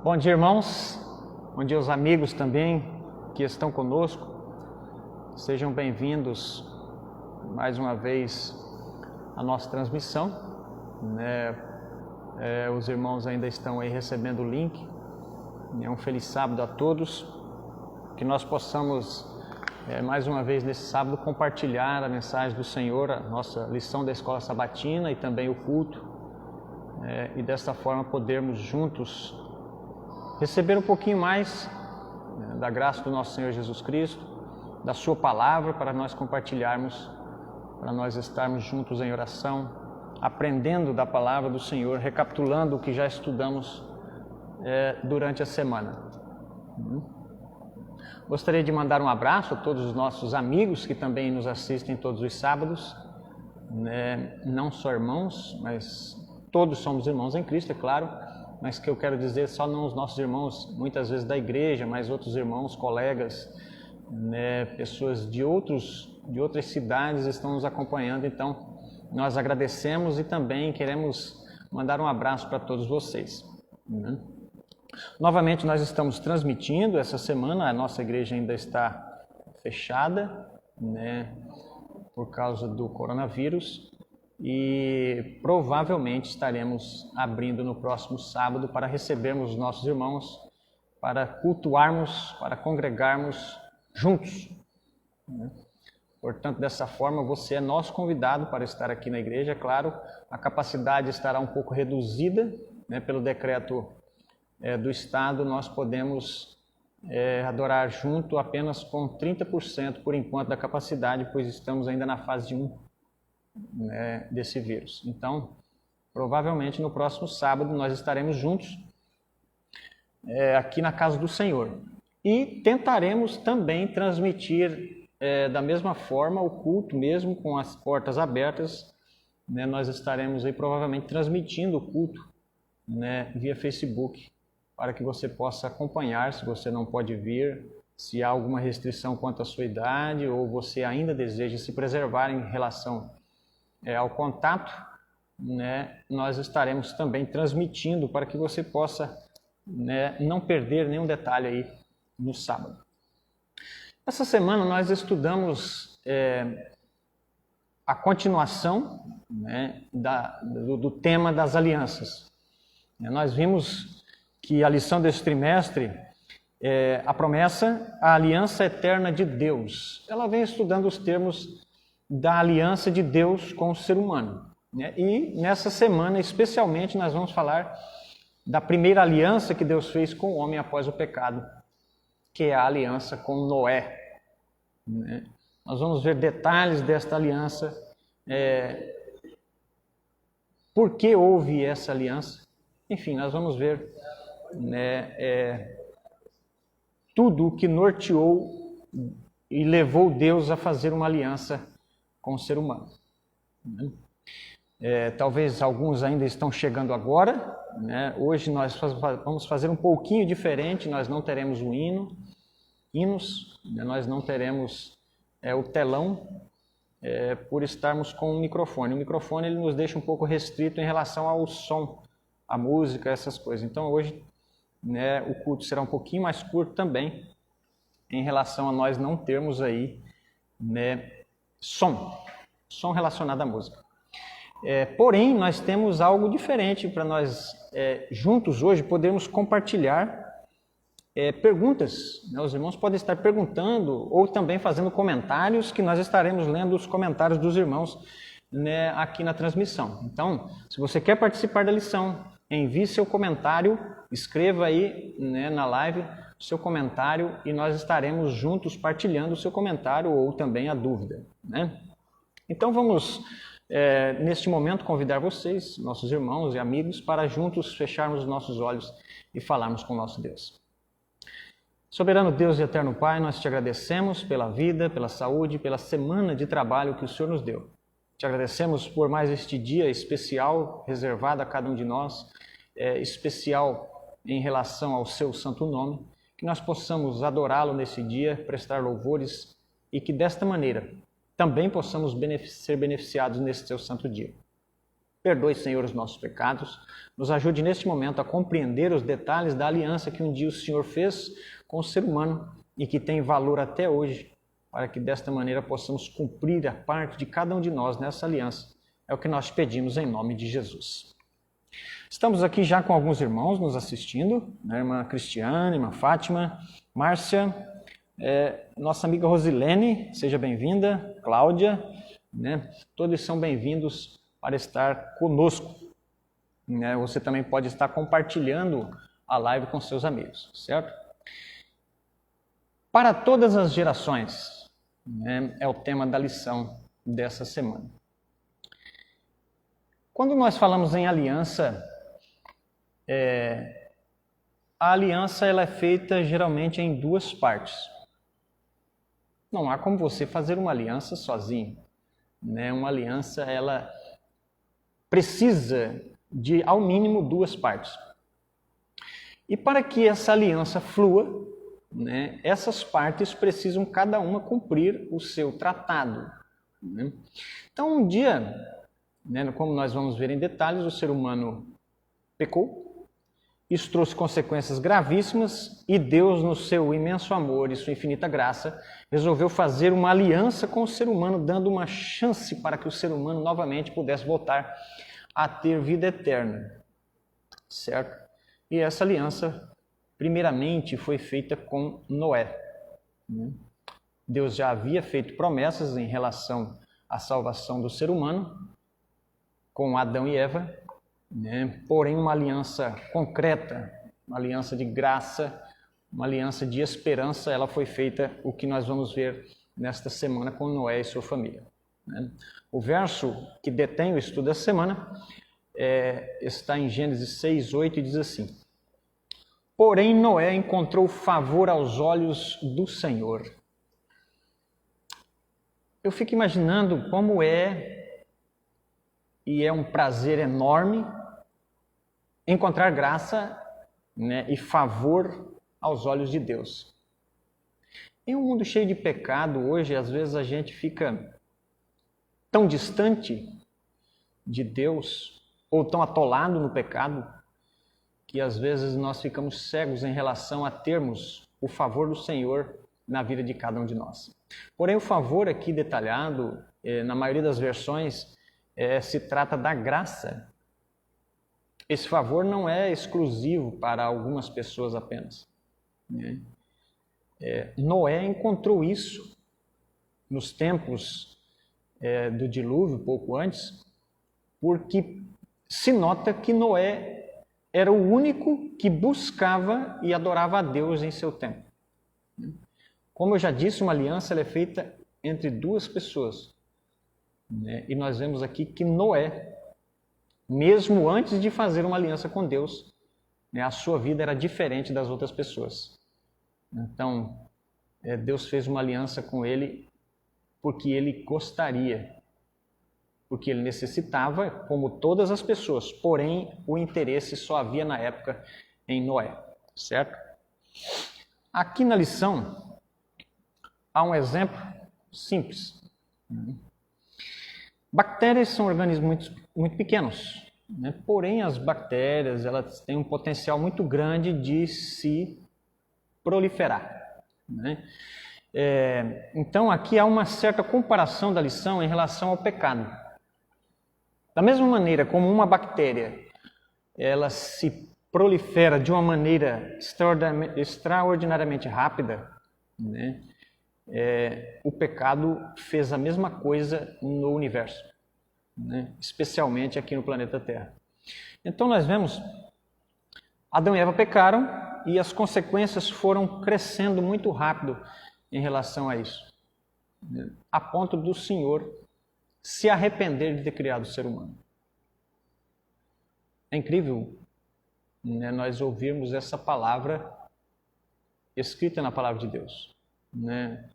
Bom dia, irmãos. Bom dia aos amigos também que estão conosco. Sejam bem-vindos mais uma vez à nossa transmissão. Os irmãos ainda estão aí recebendo o link. Um feliz sábado a todos. Que nós possamos, mais uma vez nesse sábado, compartilhar a mensagem do Senhor, a nossa lição da Escola Sabatina e também o culto. E dessa forma podermos juntos receber um pouquinho mais da graça do nosso Senhor Jesus Cristo, da Sua Palavra, para nós compartilharmos, para nós estarmos juntos em oração, aprendendo da Palavra do Senhor, recapitulando o que já estudamos durante a semana. Gostaria de mandar um abraço a todos os nossos amigos que também nos assistem todos os sábados, não só irmãos, mas todos somos irmãos em Cristo, é claro, mas que eu quero dizer só não os nossos irmãos, muitas vezes da igreja, mas outros irmãos, colegas, pessoas de outras cidades estão nos acompanhando. Então, nós agradecemos e também queremos mandar um abraço para todos vocês. Novamente, nós estamos transmitindo essa semana, a nossa igreja ainda está fechada, por causa do coronavírus. E provavelmente estaremos abrindo no próximo sábado para recebermos os nossos irmãos, para cultuarmos, para congregarmos juntos. Portanto, dessa forma, você é nosso convidado para estar aqui na igreja. Claro, a capacidade estará um pouco reduzida, pelo decreto do Estado. Nós podemos adorar junto apenas com 30% por enquanto da capacidade, pois estamos ainda na fase 1. Desse vírus. Então, provavelmente no próximo sábado nós estaremos juntos aqui na casa do Senhor e tentaremos também transmitir da mesma forma o culto, mesmo com as portas abertas. Nós estaremos aí provavelmente transmitindo o culto via Facebook, para que você possa acompanhar, se você não pode vir, se há alguma restrição quanto à sua idade ou você ainda deseja se preservar em relação ao contato, nós estaremos também transmitindo para que você possa não perder nenhum detalhe aí no sábado. Essa semana nós estudamos a continuação do tema das alianças. Nós vimos que a lição desse trimestre a promessa, a aliança eterna de Deus. Ela vem estudando os termos da aliança de Deus com o ser humano. E nessa semana, especialmente, nós vamos falar da primeira aliança que Deus fez com o homem após o pecado, que é a aliança com Noé. Nós vamos ver detalhes desta aliança, por que houve essa aliança. Enfim, nós vamos ver tudo o que norteou e levou Deus a fazer uma aliança com o ser humano. Talvez alguns ainda estão chegando agora. Hoje nós vamos fazer um pouquinho diferente. Nós não teremos o hinos, nós não teremos o telão, por estarmos com o microfone. O microfone ele nos deixa um pouco restrito em relação ao som, a música, essas coisas. Então hoje o culto será um pouquinho mais curto também, em relação a nós não termos aí som relacionado à música. Porém, nós temos algo diferente para nós juntos hoje podermos compartilhar perguntas. Os irmãos podem estar perguntando ou também fazendo comentários, que nós estaremos lendo os comentários dos irmãos aqui na transmissão. Então, se você quer participar da lição, envie seu comentário, escreva aí na live o seu comentário e nós estaremos juntos partilhando o seu comentário ou também a dúvida. Então vamos, neste momento, convidar vocês, nossos irmãos e amigos, para juntos fecharmos os nossos olhos e falarmos com o nosso Deus. Soberano Deus e eterno Pai, nós te agradecemos pela vida, pela saúde, pela semana de trabalho que o Senhor nos deu. Te agradecemos por mais este dia especial, reservado a cada um de nós, especial em relação ao seu santo nome, que nós possamos adorá-lo nesse dia, prestar louvores e que desta maneira também possamos ser beneficiados nesse seu santo dia. Perdoe, Senhor, os nossos pecados. Nos ajude neste momento a compreender os detalhes da aliança que um dia o Senhor fez com o ser humano e que tem valor até hoje, para que desta maneira possamos cumprir a parte de cada um de nós nessa aliança. É o que nós pedimos em nome de Jesus. Estamos aqui já com alguns irmãos nos assistindo, né? Irmã Cristiane, irmã Fátima, Márcia, nossa amiga Rosilene, seja bem-vinda, Cláudia, né? Todos são bem-vindos para estar conosco. Né? Você também pode estar compartilhando a live com seus amigos, certo? Para todas as gerações, né? É o tema da lição dessa semana. Quando nós falamos em aliança, a aliança ela é feita geralmente em duas partes. Não há como você fazer uma aliança sozinho, né? Uma aliança ela precisa de ao mínimo duas partes. E para que essa aliança flua, né, essas partes precisam cada uma cumprir o seu tratado. Né? Então um dia, né, como nós vamos ver em detalhes, o ser humano pecou. Isso trouxe consequências gravíssimas e Deus, no seu imenso amor e sua infinita graça, resolveu fazer uma aliança com o ser humano, dando uma chance para que o ser humano novamente pudesse voltar a ter vida eterna, certo? E essa aliança, primeiramente, foi feita com Noé. Deus já havia feito promessas em relação à salvação do ser humano, com Adão e Eva, né? Porém uma aliança concreta, uma aliança de graça, uma aliança de esperança, ela foi feita, o que nós vamos ver nesta semana com Noé e sua família. Né? O verso que detém o estudo dessa semana está em Gênesis 6, 8 e diz assim: Porém Noé encontrou favor aos olhos do Senhor. Eu fico imaginando como e é um prazer enorme encontrar graça, né, e favor aos olhos de Deus. Em um mundo cheio de pecado hoje, às vezes a gente fica tão distante de Deus ou tão atolado no pecado que às vezes nós ficamos cegos em relação a termos o favor do Senhor na vida de cada um de nós. Porém, o favor aqui detalhado, na maioria das versões, se trata da graça. Esse favor não é exclusivo para algumas pessoas apenas. Né? Noé encontrou isso nos tempos do dilúvio, pouco antes, porque se nota que Noé era o único que buscava e adorava a Deus em seu tempo. Como eu já disse, uma aliança ela é feita entre duas pessoas. Né? E nós vemos aqui que Noé, mesmo antes de fazer uma aliança com Deus, né, a sua vida era diferente das outras pessoas. Então, Deus fez uma aliança com ele porque ele gostaria, porque ele necessitava, como todas as pessoas, porém o interesse só havia na época em Noé, certo? Aqui na lição há um exemplo simples. Bactérias são organismos muito pequenos, né? Porém as bactérias elas têm um potencial muito grande de se proliferar. Né? Então aqui há uma certa comparação da lição em relação ao pecado. Da mesma maneira como uma bactéria ela se prolifera de uma maneira extraordinariamente rápida, né? O pecado fez a mesma coisa no universo, né? Especialmente aqui no planeta Terra. Então nós vemos, Adão e Eva pecaram e as consequências foram crescendo muito rápido em relação a isso, né? A ponto do Senhor se arrepender de ter criado o ser humano. É incrível, né, nós ouvirmos essa palavra escrita na palavra de Deus, né?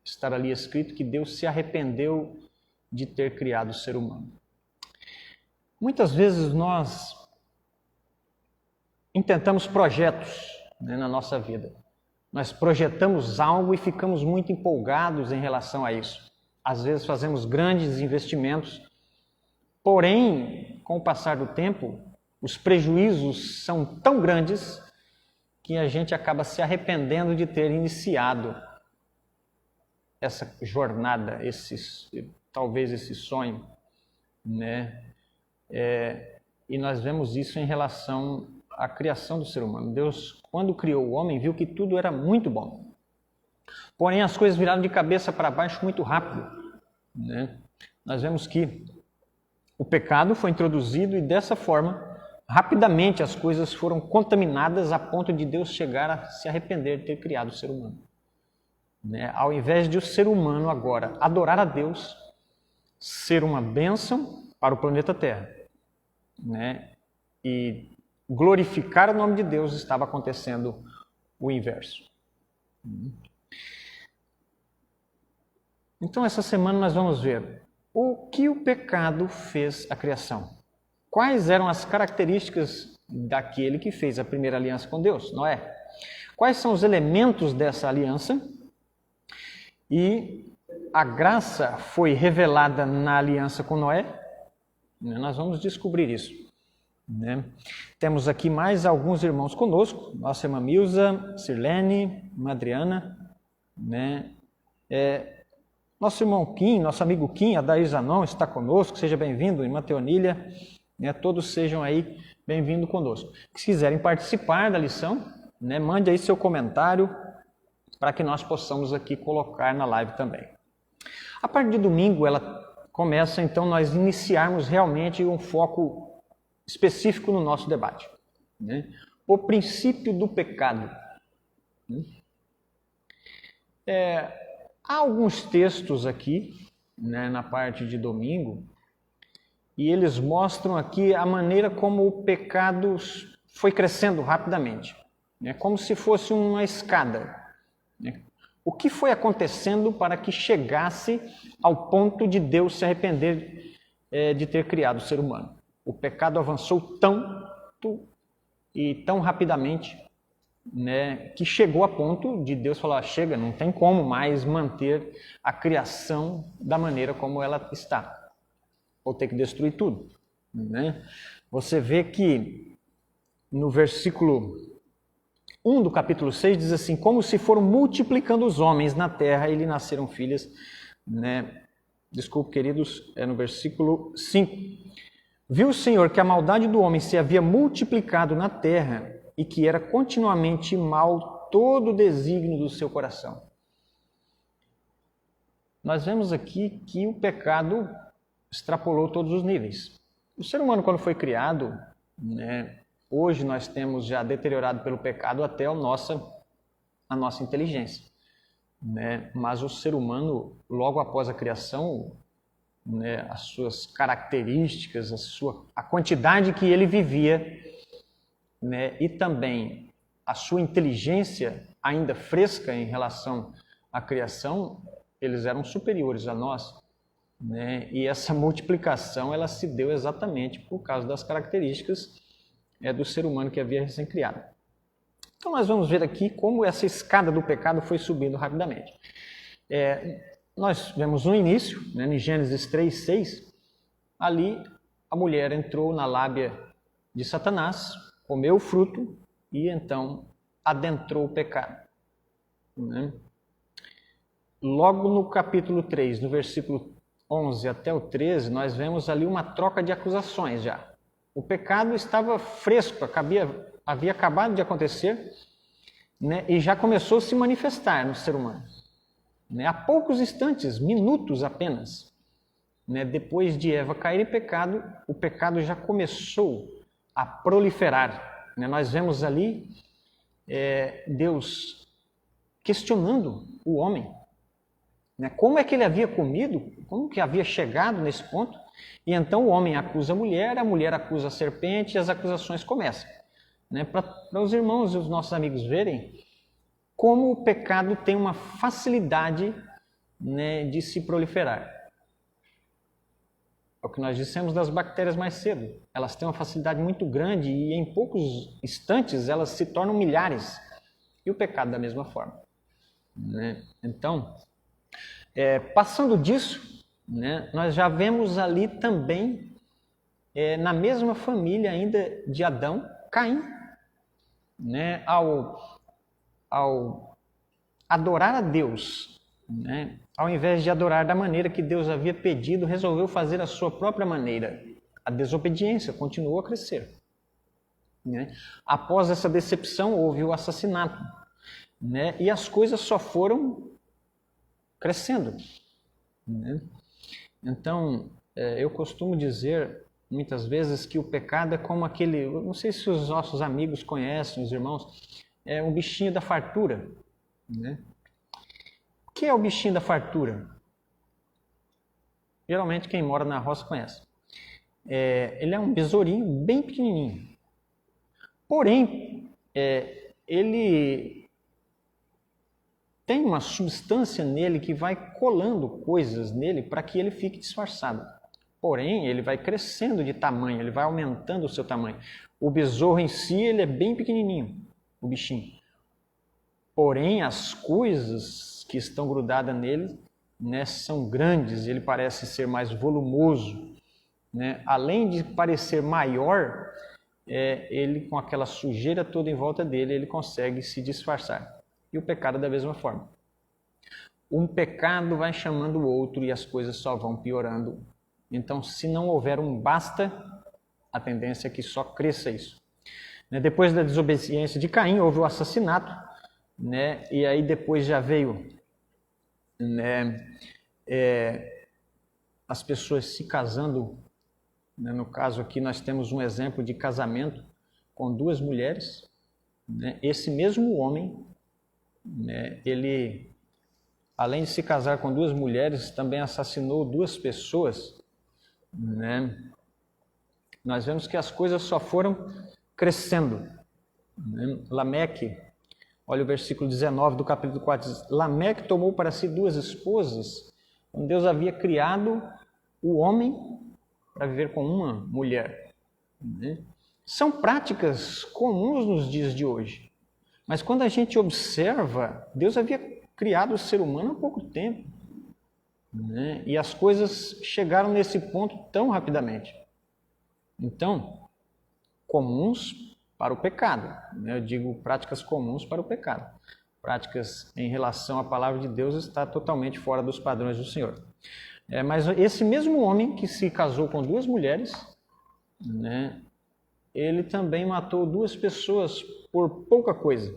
Estar ali escrito que Deus se arrependeu de ter criado o ser humano. Muitas vezes nós intentamos projetos, né, na nossa vida. Nós projetamos algo e ficamos muito empolgados em relação a isso. Às vezes fazemos grandes investimentos, Porém, com o passar do tempo, os prejuízos são tão grandes que a gente acaba se arrependendo de ter iniciado essa jornada, talvez esse sonho, né? E nós vemos isso em relação à criação do ser humano. Deus, quando criou o homem, viu que tudo era muito bom. Porém, as coisas viraram de cabeça para baixo muito rápido, né? Nós vemos que o pecado foi introduzido e dessa forma, rapidamente as coisas foram contaminadas a ponto de Deus chegar a se arrepender de ter criado o ser humano. Né? Ao invés de o ser humano agora adorar a Deus, ser uma bênção para o planeta Terra, né? E glorificar o nome de Deus, estava acontecendo o inverso. Então, essa semana nós vamos ver o que o pecado fez à criação. Quais eram as características daquele que fez a primeira aliança com Deus, Noé? Quais são os elementos dessa aliança? E a graça foi revelada na aliança com Noé? Nós vamos descobrir isso, né? Temos aqui mais alguns irmãos conosco, nossa irmã Milza, Sirlene, irmã Adriana, né? Nosso irmão Kim, nosso amigo Kim, Adair Zanon está conosco, seja bem-vindo, irmã Teonília, né? Todos sejam aí bem-vindos conosco. Se quiserem participar da lição, né? Mande aí seu comentário para que nós possamos aqui colocar na live também. A partir de domingo, ela começa então nós iniciarmos realmente um foco específico no nosso debate, né? O princípio do pecado. Há alguns textos aqui, né, na parte de domingo, e eles mostram aqui a maneira como o pecado foi crescendo rapidamente, né, como se fosse uma escada, né? O que foi acontecendo para que chegasse ao ponto de Deus se arrepender de ter criado o ser humano? O pecado avançou tanto e tão rapidamente, né, que chegou a ponto de Deus falar: chega, não tem como mais manter a criação da maneira como ela está. Vou ter que destruir tudo, né? Você vê que no versículo 1 do capítulo 6 diz assim: como se foram multiplicando os homens na terra e lhe nasceram filhas, né? Desculpe, queridos, é no versículo 5. Viu o Senhor que a maldade do homem se havia multiplicado na terra e que era continuamente mal todo o desígnio do seu coração. Nós vemos aqui que o pecado extrapolou todos os níveis. O ser humano, quando foi criado, né, hoje nós temos já deteriorado pelo pecado até a nossa inteligência, né? Mas o ser humano, logo após a criação, né, as suas características, a quantidade que ele vivia, né, e também a sua inteligência ainda fresca em relação à criação, eles eram superiores a nós, né? E essa multiplicação ela se deu exatamente por causa das características do ser humano que havia recém-criado. Então nós vamos ver aqui como essa escada do pecado foi subindo rapidamente. Nós vemos no início, né, em Gênesis 3:6, ali a mulher entrou na lábia de Satanás, comeu o fruto e então adentrou o pecado, né? Logo no capítulo 3, no versículo 11 até o 13, nós vemos ali uma troca de acusações já. O pecado estava fresco, havia acabado de acontecer, né, e já começou a se manifestar no ser humano, né? Há poucos instantes, minutos apenas, né, depois de Eva cair em pecado, o pecado já começou a proliferar, né? Nós vemos ali Deus questionando o homem, né? Como é que ele havia comido, como que havia chegado nesse ponto, e então o homem acusa a mulher acusa a serpente, e as acusações começam, né? Para os irmãos e os nossos amigos verem como o pecado tem uma facilidade, né, de se proliferar. É o que nós dissemos das bactérias mais cedo. Elas têm uma facilidade muito grande e em poucos instantes elas se tornam milhares. E o pecado da mesma forma, né? Então, passando disso, né, nós já vemos ali também na mesma família ainda de Adão, Caim, né? Ao adorar a Deus, né? Ao invés de adorar da maneira que Deus havia pedido, resolveu fazer a sua própria maneira. A desobediência continuou a crescer, né? Após essa decepção, houve o assassinato, né? E as coisas só foram crescendo, né? Então, eu costumo dizer muitas vezes que o pecado é como aquele, não sei se os nossos amigos conhecem, os irmãos, é um bichinho da fartura, né? O que é o bichinho da fartura? Geralmente quem mora na roça conhece. Ele é um besourinho bem pequenininho. Porém, ele tem uma substância nele que vai colando coisas nele para que ele fique disfarçado. Porém, ele vai crescendo de tamanho, ele vai aumentando o seu tamanho. O besouro em si, ele é bem pequenininho, o bichinho. Porém, as coisas que estão grudadas nele, né, são grandes, ele parece ser mais volumoso, né? Além de parecer maior, ele com aquela sujeira toda em volta dele, ele consegue se disfarçar. E o pecado da mesma forma. Um pecado vai chamando o outro e as coisas só vão piorando. Então, se não houver um basta, a tendência é que só cresça isso. Depois da desobediência de Caim, houve o assassinato, né? E aí depois já veio, né, as pessoas se casando. Né? No caso aqui nós temos um exemplo de casamento com duas mulheres, né? Esse mesmo homem, né, ele, além de se casar com duas mulheres, também assassinou duas pessoas, né? Nós vemos que as coisas só foram crescendo, né? Lameque, olha o versículo 19 do capítulo 4, diz: Lameque tomou para si duas esposas, quando Deus havia criado o homem para viver com uma mulher, né? São práticas comuns nos dias de hoje. Mas quando a gente observa, Deus havia criado o ser humano há pouco tempo, né? E as coisas chegaram nesse ponto tão rapidamente. Então, comuns para o pecado, né? Eu digo práticas comuns para o pecado. Práticas em relação à palavra de Deus está totalmente fora dos padrões do Senhor. Mas esse mesmo homem que se casou com duas mulheres, né, ele também matou duas pessoas por pouca coisa.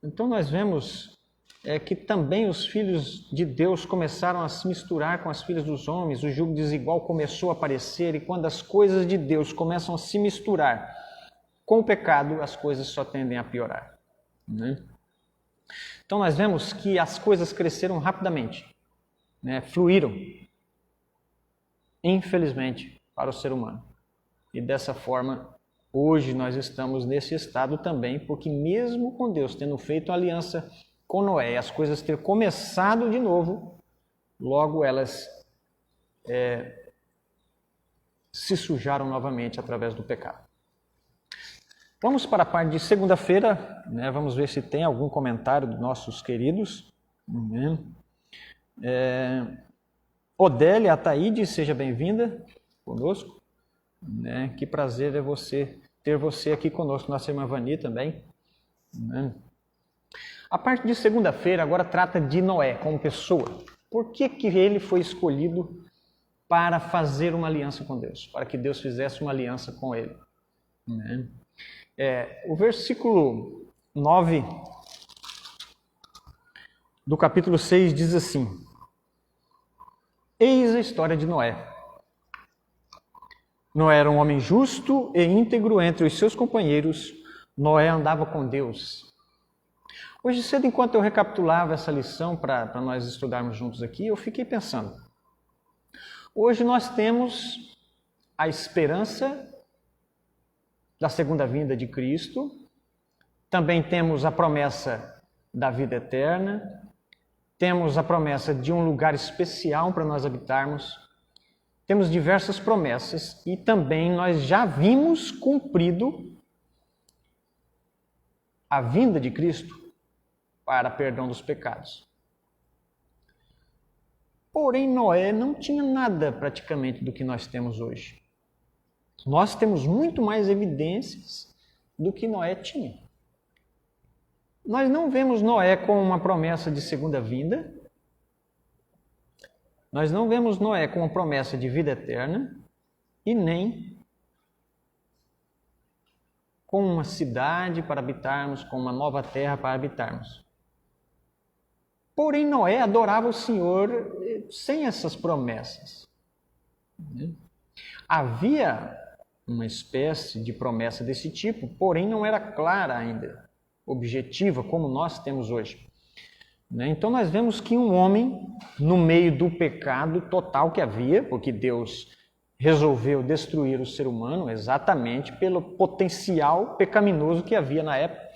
Então nós vemos que também os filhos de Deus começaram a se misturar com as filhas dos homens, o jugo desigual começou a aparecer, e quando as coisas de Deus começam a se misturar com o pecado, as coisas só tendem a piorar, né? Então nós vemos que as coisas cresceram rapidamente, né, fluíram, infelizmente, para o ser humano. E dessa forma, hoje nós estamos nesse estado também, porque mesmo com Deus tendo feito aliança com Noé, as coisas ter começado de novo, logo elas se sujaram novamente através do pecado. Vamos para a parte de segunda-feira, né? Vamos ver se tem algum comentário dos nossos queridos. Odélia Ataíde, seja bem-vinda conosco, né? Que prazer ter você aqui conosco, nossa irmã Vani também, né? A parte de segunda-feira agora trata de Noé como pessoa. Por que ele foi escolhido para fazer uma aliança com Deus? Para que Deus fizesse uma aliança com ele, né? O versículo 9 do capítulo 6 diz assim: Eis a história de Noé. Noé era um homem justo e íntegro entre os seus companheiros. Noé andava com Deus. Hoje cedo, enquanto eu recapitulava essa lição para nós estudarmos juntos aqui, eu fiquei pensando. Hoje nós temos a esperança da segunda vinda de Cristo, também temos a promessa da vida eterna, temos a promessa de um lugar especial para nós habitarmos, temos diversas promessas e também nós já vimos cumprido a vinda de Cristo para perdão dos pecados. Porém, Noé não tinha nada praticamente do que nós temos hoje. Nós temos muito mais evidências do que Noé tinha. Nós não vemos Noé com uma promessa de segunda vinda. Nós não vemos Noé com uma promessa de vida eterna e nem com uma cidade para habitarmos, com uma nova terra para habitarmos. Porém, Noé adorava o Senhor sem essas promessas. Havia uma espécie de promessa desse tipo, porém não era clara ainda, objetiva, como nós temos hoje. Então nós vemos que um homem, no meio do pecado total que havia, porque Deus resolveu destruir o ser humano exatamente pelo potencial pecaminoso que havia na época,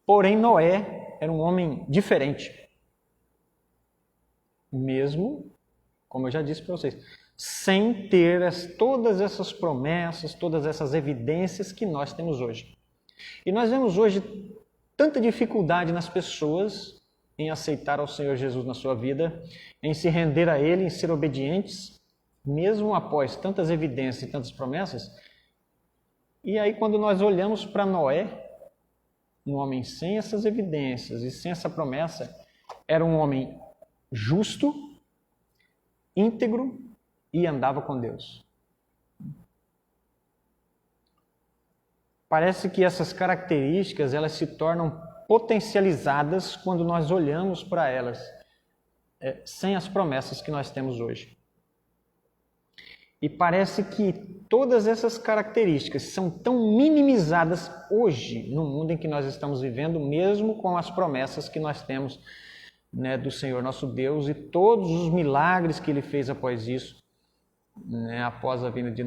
porém Noé era um homem diferente. Mesmo, como eu já disse para vocês, sem ter todas essas promessas, todas essas evidências que nós temos hoje. E nós vemos hoje tanta dificuldade nas pessoas em aceitar ao Senhor Jesus na sua vida, em se render a Ele, em ser obedientes, mesmo após tantas evidências e tantas promessas. E aí quando nós olhamos para Noé, um homem sem essas evidências e sem essa promessa, era um homem justo, íntegro e andava com Deus. Parece que essas características elas se tornam potencializadas quando nós olhamos para elas, sem as promessas que nós temos hoje. E parece que todas essas características são tão minimizadas hoje, no mundo em que nós estamos vivendo, mesmo com as promessas que nós temos, do Senhor nosso Deus e todos os milagres que Ele fez após isso, após a vida de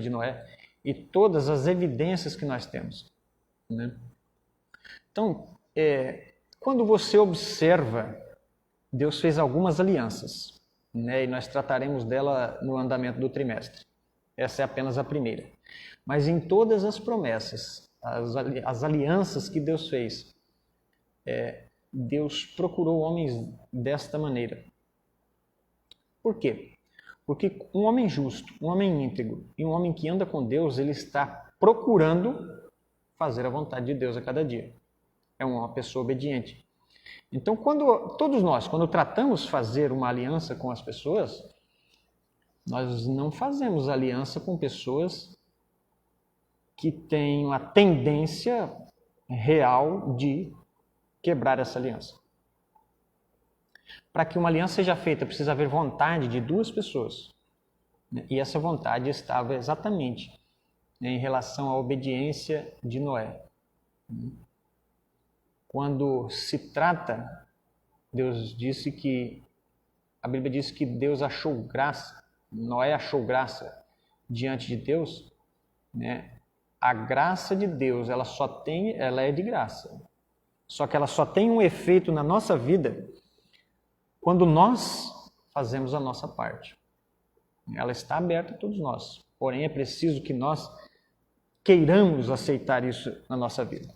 Noé e todas as evidências que nós temos. Então, quando você observa, Deus fez algumas alianças, e nós trataremos dela no andamento do trimestre. Essa é apenas a primeira. Mas em todas as promessas, as alianças que Deus fez, Deus procurou homens desta maneira. Por quê? Porque um homem justo, um homem íntegro e um homem que anda com Deus, ele está procurando fazer a vontade de Deus a cada dia. É uma pessoa obediente. Então, todos nós, quando tratamos fazer uma aliança com as pessoas, nós não fazemos aliança com pessoas que têm uma tendência real de quebrar essa aliança. Para que uma aliança seja feita, precisa haver vontade de duas pessoas. E essa vontade estava exatamente em relação à obediência de Noé. Quando se trata, a Bíblia diz que Deus achou graça, Noé achou graça diante de Deus, A graça de Deus, ela é de graça. Só que ela só tem um efeito na nossa vida quando nós fazemos a nossa parte. Ela está aberta a todos nós, porém é preciso que nós queiramos aceitar isso na nossa vida.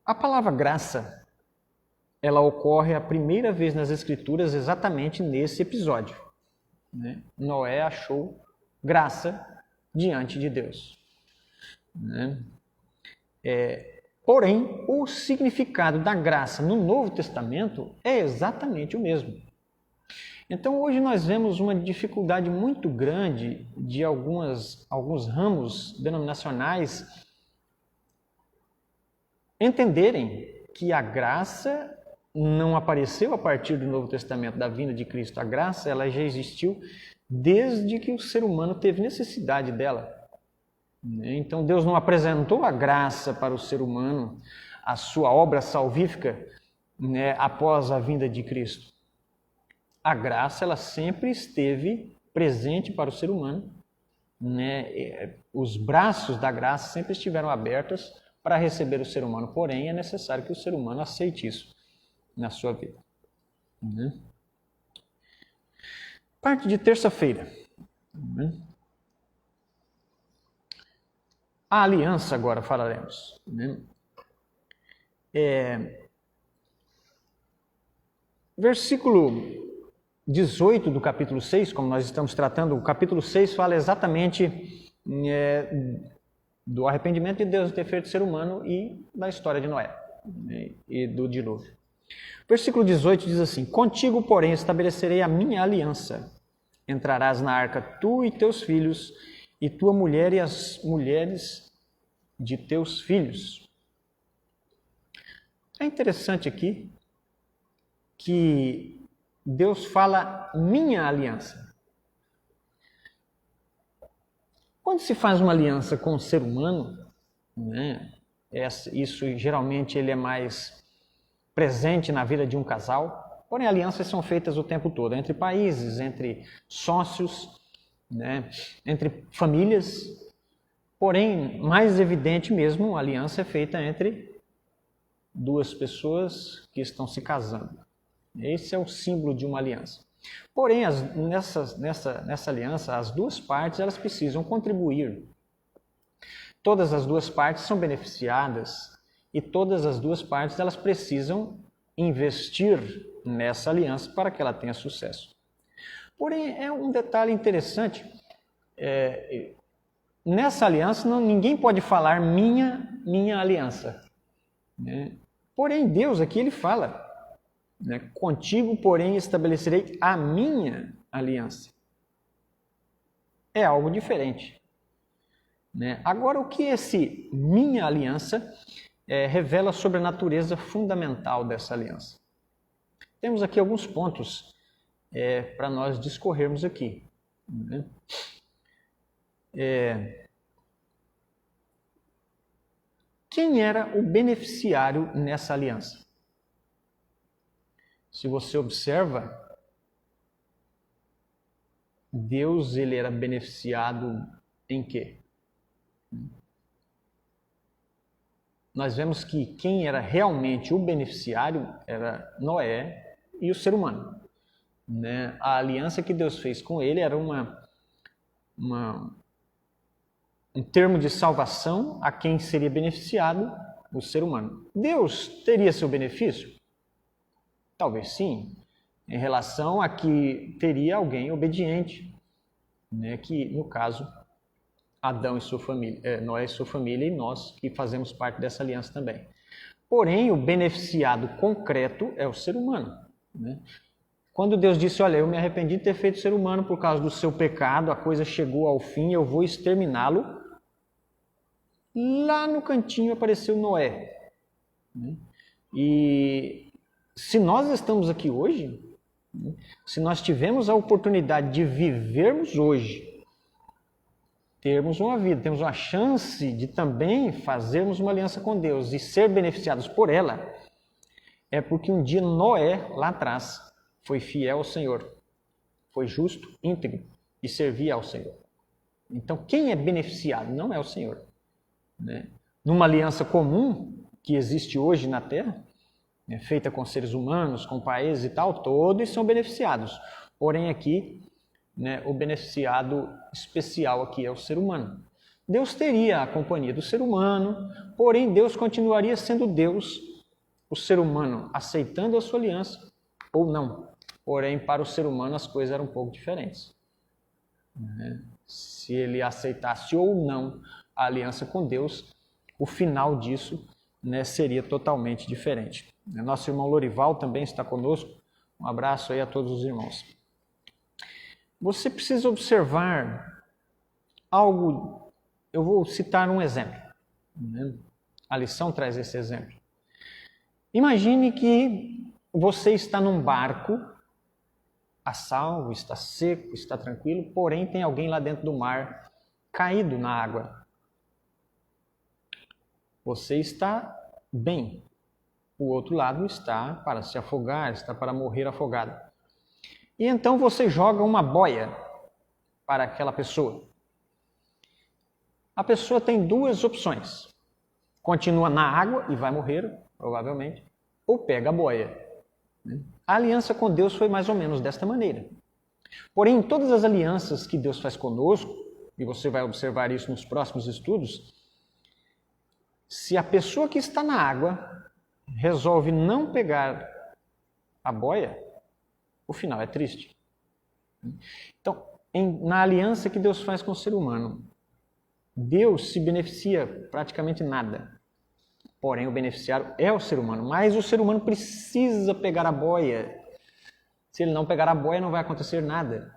A palavra graça, ela ocorre a primeira vez nas Escrituras exatamente nesse episódio. Noé achou graça diante de Deus. Porém, o significado da graça no Novo Testamento é exatamente o mesmo. Então, hoje nós vemos uma dificuldade muito grande de alguns ramos denominacionais entenderem que a graça não apareceu a partir do Novo Testamento, da vinda de Cristo. A graça ela já existiu desde que o ser humano teve necessidade dela. Então, Deus não apresentou a graça para o ser humano, a sua obra salvífica, após a vinda de Cristo. A graça ela sempre esteve presente para o ser humano. Os braços da graça sempre estiveram abertos para receber o ser humano, porém é necessário que o ser humano aceite isso na sua vida. Parte de terça-feira. A aliança agora falaremos. Versículo 18 do capítulo 6, como nós estamos tratando, o capítulo 6 fala exatamente do arrependimento de Deus ter feito o ser humano e da história de Noé, né, e do dilúvio. Versículo 18 diz assim: contigo, porém, estabelecerei a minha aliança. Entrarás na arca tu e teus filhos, e tua mulher e as mulheres de teus filhos. É interessante aqui que Deus fala minha aliança. Quando se faz uma aliança com o ser humano, né, isso geralmente ele é mais presente na vida de um casal, porém alianças são feitas o tempo todo, entre países, entre sócios, né, entre famílias, porém mais evidente mesmo, a aliança é feita entre duas pessoas que estão se casando. Esse é o símbolo de uma aliança. Porém, nessa aliança, as duas partes elas precisam contribuir. Todas as duas partes são beneficiadas e todas as duas partes elas precisam investir nessa aliança para que ela tenha sucesso. Porém, é um detalhe interessante. Nessa aliança, ninguém pode falar minha aliança, né? Porém, Deus aqui ele fala, né, contigo, porém, estabelecerei a minha aliança. É algo diferente, né? Agora, o que esse minha aliança revela sobre a natureza fundamental dessa aliança? Temos aqui alguns pontos para nós discorrermos aqui, né? Quem era o beneficiário nessa aliança? Se você observa, Deus ele era beneficiado em quê? Nós vemos que quem era realmente o beneficiário era Noé e o ser humano, né? A aliança que Deus fez com ele era um termo de salvação a quem seria beneficiado o ser humano. Deus teria seu benefício? Talvez sim, em relação a que teria alguém obediente, né, que no caso Adão e sua família, Noé e sua família e nós que fazemos parte dessa aliança também. Porém, o beneficiado concreto é o ser humano, né? Quando Deus disse, olha, eu me arrependi de ter feito o ser humano por causa do seu pecado, a coisa chegou ao fim, eu vou exterminá-lo. Lá no cantinho apareceu Noé, né? E se nós estamos aqui hoje, se nós tivemos a oportunidade de vivermos hoje, termos uma vida, temos uma chance de também fazermos uma aliança com Deus e ser beneficiados por ela, é porque um dia Noé, lá atrás, foi fiel ao Senhor, foi justo, íntegro e servia ao Senhor. Então, quem é beneficiado não é o Senhor, né? Numa aliança comum que existe hoje na Terra, feita com seres humanos, com países e tal, todos são beneficiados. Porém aqui, né, o beneficiado especial aqui é o ser humano. Deus teria a companhia do ser humano, porém Deus continuaria sendo Deus, o ser humano aceitando a sua aliança ou não. Porém, para o ser humano as coisas eram um pouco diferentes, né? Se ele aceitasse ou não a aliança com Deus, o final disso, né, seria totalmente diferente. Nosso irmão Lorival também está conosco. Um abraço aí a todos os irmãos. Você precisa observar algo. Eu vou citar um exemplo, né? A lição traz esse exemplo. Imagine que você está num barco, a salvo, está seco, está tranquilo, porém tem alguém lá dentro do mar, caído na água. Você está bem. O outro lado está para se afogar, está para morrer afogado. E então você joga uma boia para aquela pessoa. A pessoa tem duas opções. Continua na água e vai morrer, provavelmente, ou pega a boia. A aliança com Deus foi mais ou menos desta maneira. Porém, em todas as alianças que Deus faz conosco, e você vai observar isso nos próximos estudos, se a pessoa que está na água resolve não pegar a boia, o final é triste. Então, na aliança que Deus faz com o ser humano, Deus se beneficia praticamente nada. Porém, o beneficiário é o ser humano. Mas o ser humano precisa pegar a boia. Se ele não pegar a boia, não vai acontecer nada.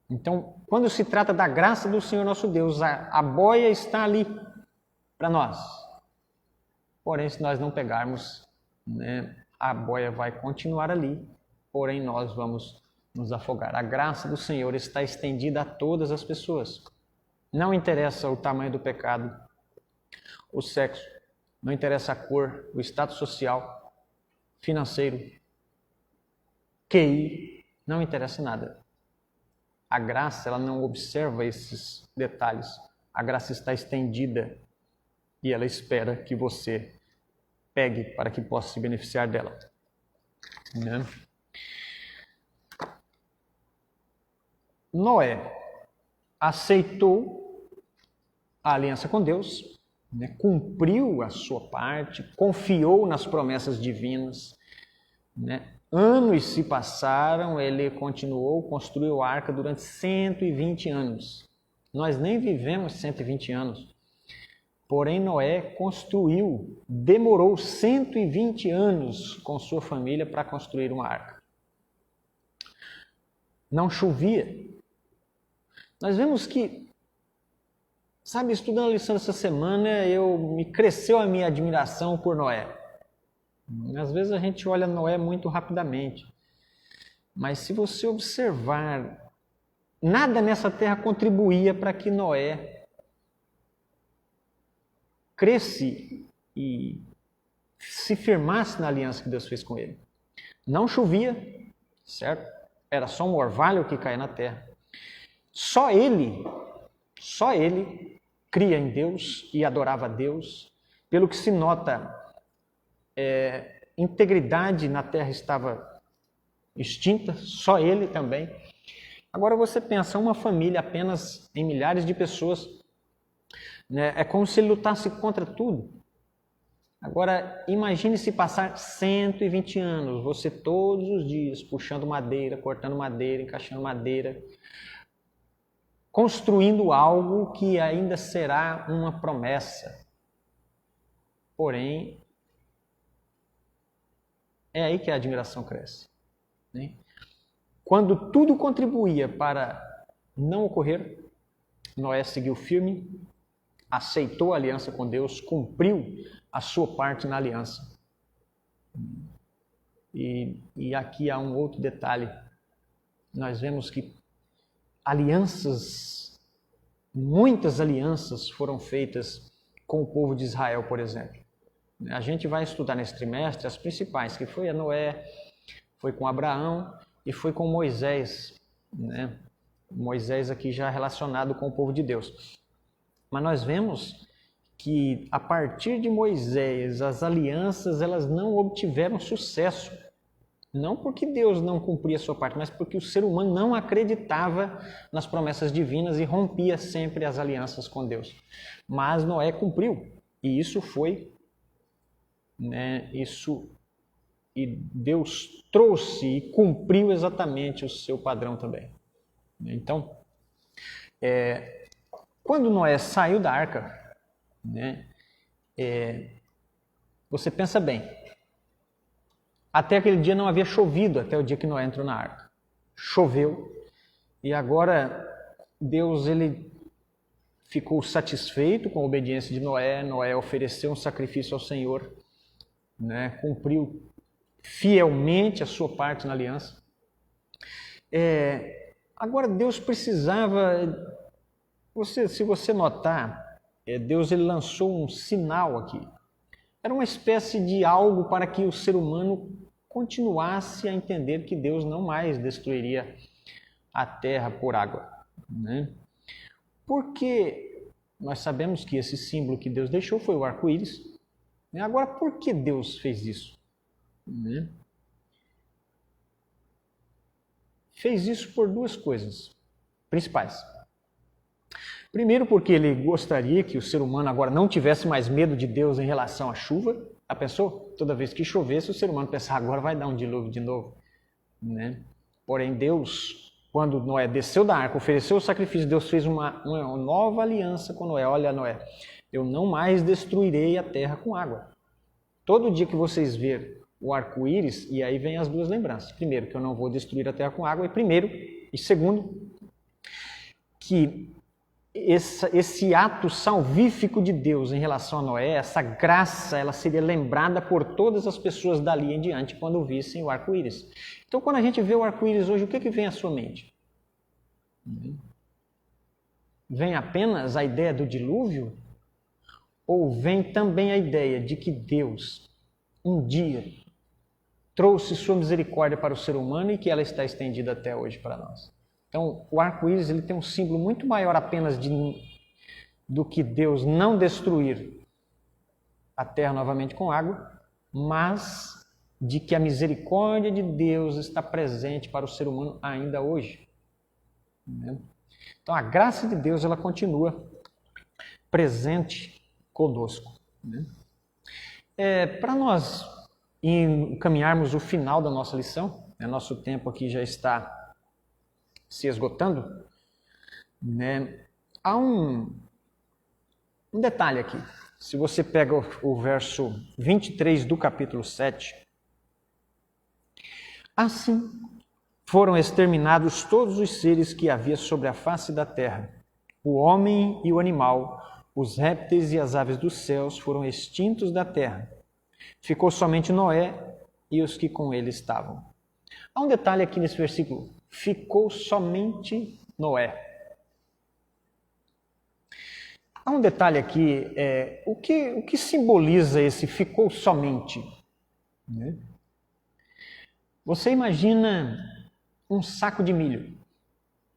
Então, quando se trata da graça do Senhor nosso Deus, a boia está ali para nós. Porém, se nós não pegarmos, a boia vai continuar ali. Porém, nós vamos nos afogar. A graça do Senhor está estendida a todas as pessoas. Não interessa o tamanho do pecado, o sexo, não interessa a cor, o status social, financeiro, QI, não interessa nada. A graça, ela não observa esses detalhes. A graça está estendida e ela espera que você pegue para que possa se beneficiar dela. Noé aceitou a aliança com Deus, cumpriu a sua parte, confiou nas promessas divinas. Anos se passaram, ele continuou, construiu a arca durante 120 anos. Nós nem vivemos 120 anos. Porém, Noé construiu, demorou 120 anos com sua família para construir uma arca. Não chovia. Nós vemos que, estudando a lição dessa semana, cresceu a minha admiração por Noé. Às vezes a gente olha Noé muito rapidamente. Mas se você observar, nada nessa terra contribuía para que Noé cresce e se firmasse na aliança que Deus fez com ele. Não chovia, certo? Era só um orvalho que caía na terra. Só ele cria em Deus e adorava a Deus. Pelo que se nota, integridade na terra estava extinta, só ele também. Agora você pensa, uma família apenas em milhares de pessoas, é como se ele lutasse contra tudo. Agora imagine se passar 120 anos, você todos os dias puxando madeira, cortando madeira, encaixando madeira, construindo algo que ainda será uma promessa. Porém, é aí que a admiração cresce. Quando tudo contribuía para não ocorrer, Noé seguiu firme, aceitou a aliança com Deus, cumpriu a sua parte na aliança. E aqui há um outro detalhe. Nós vemos que muitas alianças foram feitas com o povo de Israel, por exemplo. A gente vai estudar nesse trimestre as principais, que foi a Noé, foi com Abraão e foi com Moisés. Moisés aqui já relacionado com o povo de Deus. Mas nós vemos que a partir de Moisés, as alianças elas não obtiveram sucesso. Não porque Deus não cumpria a sua parte, mas porque o ser humano não acreditava nas promessas divinas e rompia sempre as alianças com Deus. Mas Noé cumpriu, e isso foi... E Deus trouxe e cumpriu exatamente o seu padrão também. Então, quando Noé saiu da arca, você pensa bem, até aquele dia não havia chovido, até o dia que Noé entrou na arca. Choveu, e agora Deus ficou satisfeito com a obediência de Noé. Noé ofereceu um sacrifício ao Senhor, cumpriu fielmente a sua parte na aliança. Agora Deus precisava, se você notar, Deus lançou um sinal aqui. Era uma espécie de algo para que o ser humano continuasse a entender que Deus não mais destruiria a terra por água. Porque nós sabemos que esse símbolo que Deus deixou foi o arco-íris. Agora, por que Deus fez isso? Fez isso por duas coisas principais. Primeiro porque ele gostaria que o ser humano agora não tivesse mais medo de Deus em relação à chuva. Já pensou? Toda vez que chovesse, o ser humano pensava, agora vai dar um dilúvio de novo. Né? Porém, Deus, quando Noé desceu da arca, ofereceu o sacrifício, Deus fez uma nova aliança com Noé. Olha, Noé, eu não mais destruirei a terra com água. Todo dia que vocês verem o arco-íris, e aí vem as duas lembranças. Primeiro, que eu não vou destruir a terra com água, e segundo, que esse ato salvífico de Deus em relação a Noé, essa graça, ela seria lembrada por todas as pessoas dali em diante quando vissem o arco-íris. Então, quando a gente vê o arco-íris hoje, o que vem à sua mente? Vem apenas a ideia do dilúvio? Ou vem também a ideia de que Deus, um dia, trouxe sua misericórdia para o ser humano e que ela está estendida até hoje para nós? Então, o arco-íris ele tem um símbolo muito maior apenas do que Deus não destruir a terra novamente com água, mas de que a misericórdia de Deus está presente para o ser humano ainda hoje. Então, a graça de Deus ela continua presente conosco. Para nós encaminharmos o final da nossa lição, nosso tempo aqui já está se esgotando, há um detalhe aqui. Se você pega o verso 23 do capítulo 7, assim foram exterminados todos os seres que havia sobre a face da terra, o homem e o animal, os répteis e as aves dos céus foram extintos da terra. Ficou somente Noé e os que com ele estavam. Há um detalhe aqui nesse versículo. Ficou somente Noé. Há um detalhe aqui, o que simboliza esse ficou somente? Você imagina um saco de milho.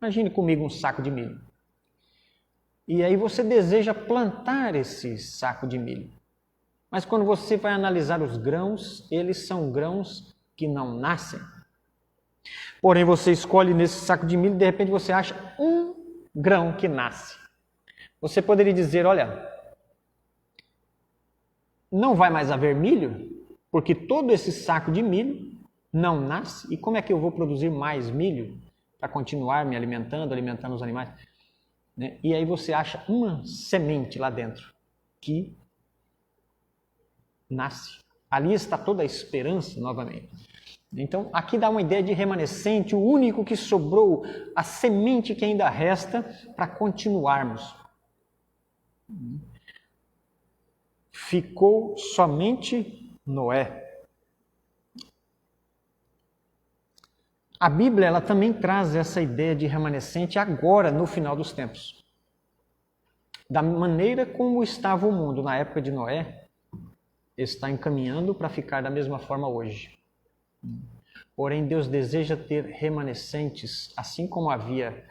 Imagine comigo um saco de milho. E aí você deseja plantar esse saco de milho. Mas quando você vai analisar os grãos, eles são grãos que não nascem. Porém, você escolhe nesse saco de milho e de repente você acha um grão que nasce. Você poderia dizer, olha, não vai mais haver milho, porque todo esse saco de milho não nasce. E como é que eu vou produzir mais milho para continuar me alimentando os animais? E aí você acha uma semente lá dentro que nasce. Ali está toda a esperança novamente. Então, aqui dá uma ideia de remanescente, o único que sobrou, a semente que ainda resta para continuarmos. Ficou somente Noé. A Bíblia ela também traz essa ideia de remanescente agora, no final dos tempos. Da maneira como estava o mundo na época de Noé, está encaminhando para ficar da mesma forma hoje. Porém, Deus deseja ter remanescentes, assim como havia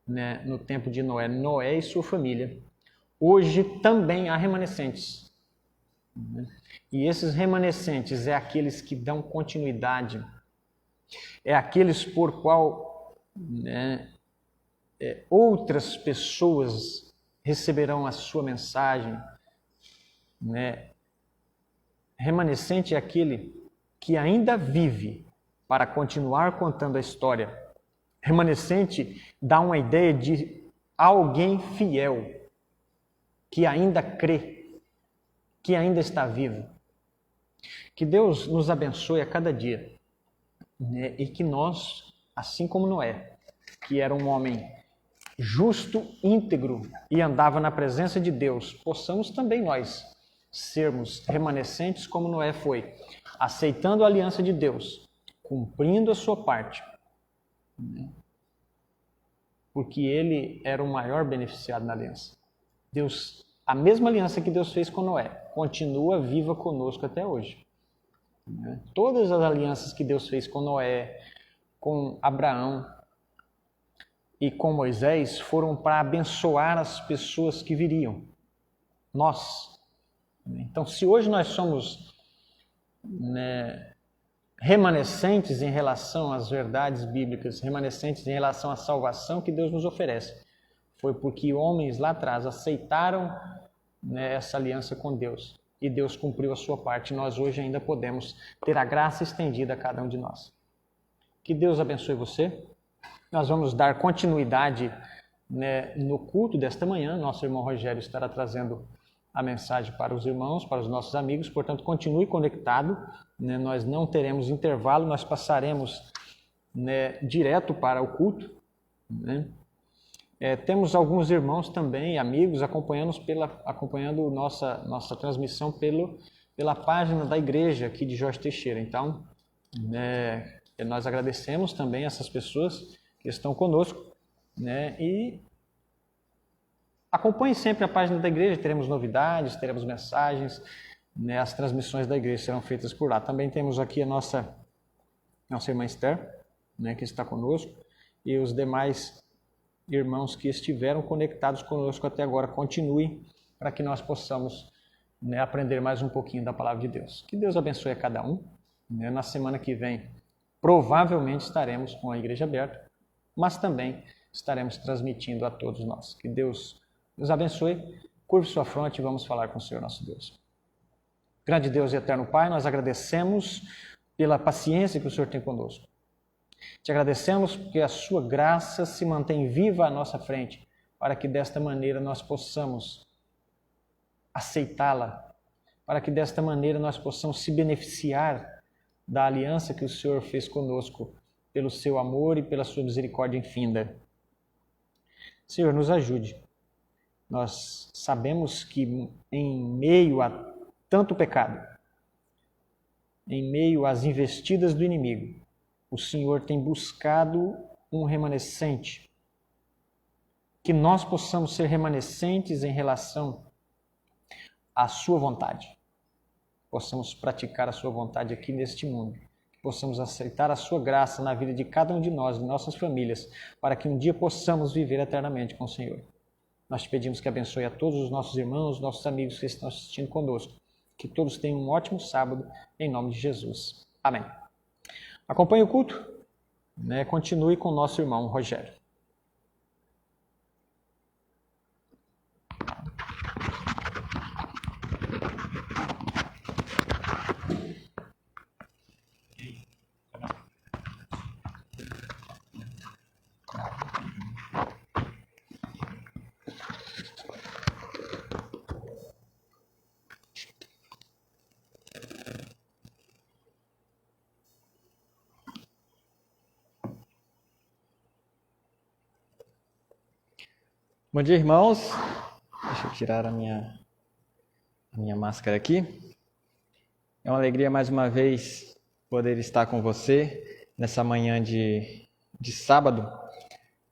no tempo de Noé, Noé e sua família. Hoje também há remanescentes. E esses remanescentes é aqueles que dão continuidade, é aqueles por qual outras pessoas receberão a sua mensagem. Remanescente é aquele que ainda vive para continuar contando a história. Remanescente dá uma ideia de alguém fiel, que ainda crê, que ainda está vivo. Que Deus nos abençoe a cada dia, e que nós, assim como Noé, que era um homem justo, íntegro e andava na presença de Deus, possamos também nós sermos remanescentes como Noé foi, aceitando a aliança de Deus, cumprindo a sua parte, porque ele era o maior beneficiado na aliança. Deus, a mesma aliança que Deus fez com Noé, continua viva conosco até hoje. Todas as alianças que Deus fez com Noé, com Abraão e com Moisés foram para abençoar as pessoas que viriam, nós. Então, se hoje nós somos remanescentes em relação às verdades bíblicas, remanescentes em relação à salvação que Deus nos oferece, foi porque homens lá atrás aceitaram, né, essa aliança com Deus. E Deus cumpriu a sua parte. Nós hoje ainda podemos ter a graça estendida a cada um de nós. Que Deus abençoe você. Nós vamos dar continuidade, né, no culto desta manhã. Nosso irmão Rogério estará trazendo a mensagem para os irmãos, para os nossos amigos. Portanto, continue conectado, né? Nós não teremos intervalo, nós passaremos, né, direto para o culto, né? Temos alguns irmãos também, amigos, acompanhando nossa transmissão pela página da igreja aqui de Jorge Teixeira. Então, né, nós agradecemos também essas pessoas que estão conosco, né, e acompanhe sempre a página da igreja, teremos novidades, teremos mensagens, né, as transmissões da igreja serão feitas por lá. Também temos aqui a nossa irmã Esther, né, que está conosco, e os demais irmãos que estiveram conectados conosco até agora. Continue para que nós possamos, né, aprender mais um pouquinho da palavra de Deus. Que Deus abençoe a cada um. Né? Na semana que vem, provavelmente estaremos com a igreja aberta, mas também estaremos transmitindo a todos nós. Que Deus nos abençoe. Curve sua fronte e vamos falar com o Senhor nosso Deus. Grande Deus e eterno Pai, nós agradecemos pela paciência que o Senhor tem conosco. Te agradecemos porque a sua graça se mantém viva à nossa frente, para que desta maneira nós possamos aceitá-la, para que desta maneira nós possamos se beneficiar da aliança que o Senhor fez conosco, pelo seu amor e pela sua misericórdia infinda. Senhor, nos ajude. Nós sabemos que em meio a tanto pecado, em meio às investidas do inimigo, o Senhor tem buscado um remanescente. Que nós possamos ser remanescentes em relação à sua vontade. Possamos praticar a sua vontade aqui neste mundo. Que possamos aceitar a sua graça na vida de cada um de nós, de nossas famílias, para que um dia possamos viver eternamente com o Senhor. Nós te pedimos que abençoe a todos os nossos irmãos, nossos amigos que estão assistindo conosco. Que todos tenham um ótimo sábado, em nome de Jesus. Amém. Acompanhe o culto, né? Continue com o nosso irmão Rogério. Bom dia, irmãos. Deixa eu tirar a minha máscara aqui. É uma alegria mais uma vez poder estar com você nessa manhã de sábado,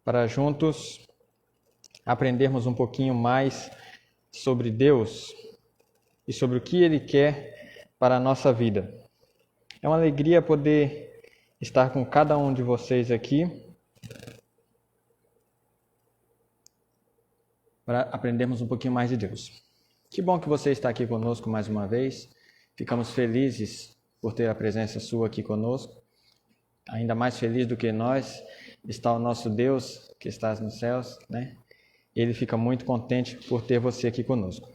para juntos aprendermos um pouquinho mais sobre Deus e sobre o que Ele quer para a nossa vida. É uma alegria poder estar com cada um de vocês aqui, para aprendermos um pouquinho mais de Deus. Que bom que você está aqui conosco mais uma vez. Ficamos felizes por ter a presença sua aqui conosco. Ainda mais feliz do que nós está o nosso Deus que está nos céus, né? Ele fica muito contente por ter você aqui conosco.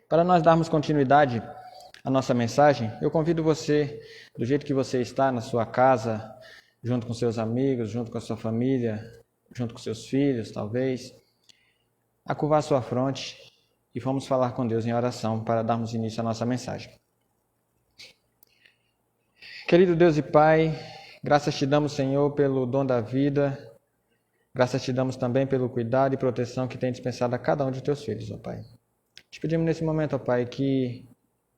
Para nós darmos continuidade à nossa mensagem, eu convido você, do jeito que você está na sua casa, junto com seus amigos, junto com a sua família, junto com seus filhos, talvez, a curvar sua fronte e vamos falar com Deus em oração para darmos início à nossa mensagem. Querido Deus e Pai, graças te damos, Senhor, pelo dom da vida, graças te damos também pelo cuidado e proteção que tem dispensado a cada um de teus filhos, ó Pai. Te pedimos nesse momento, ó Pai, que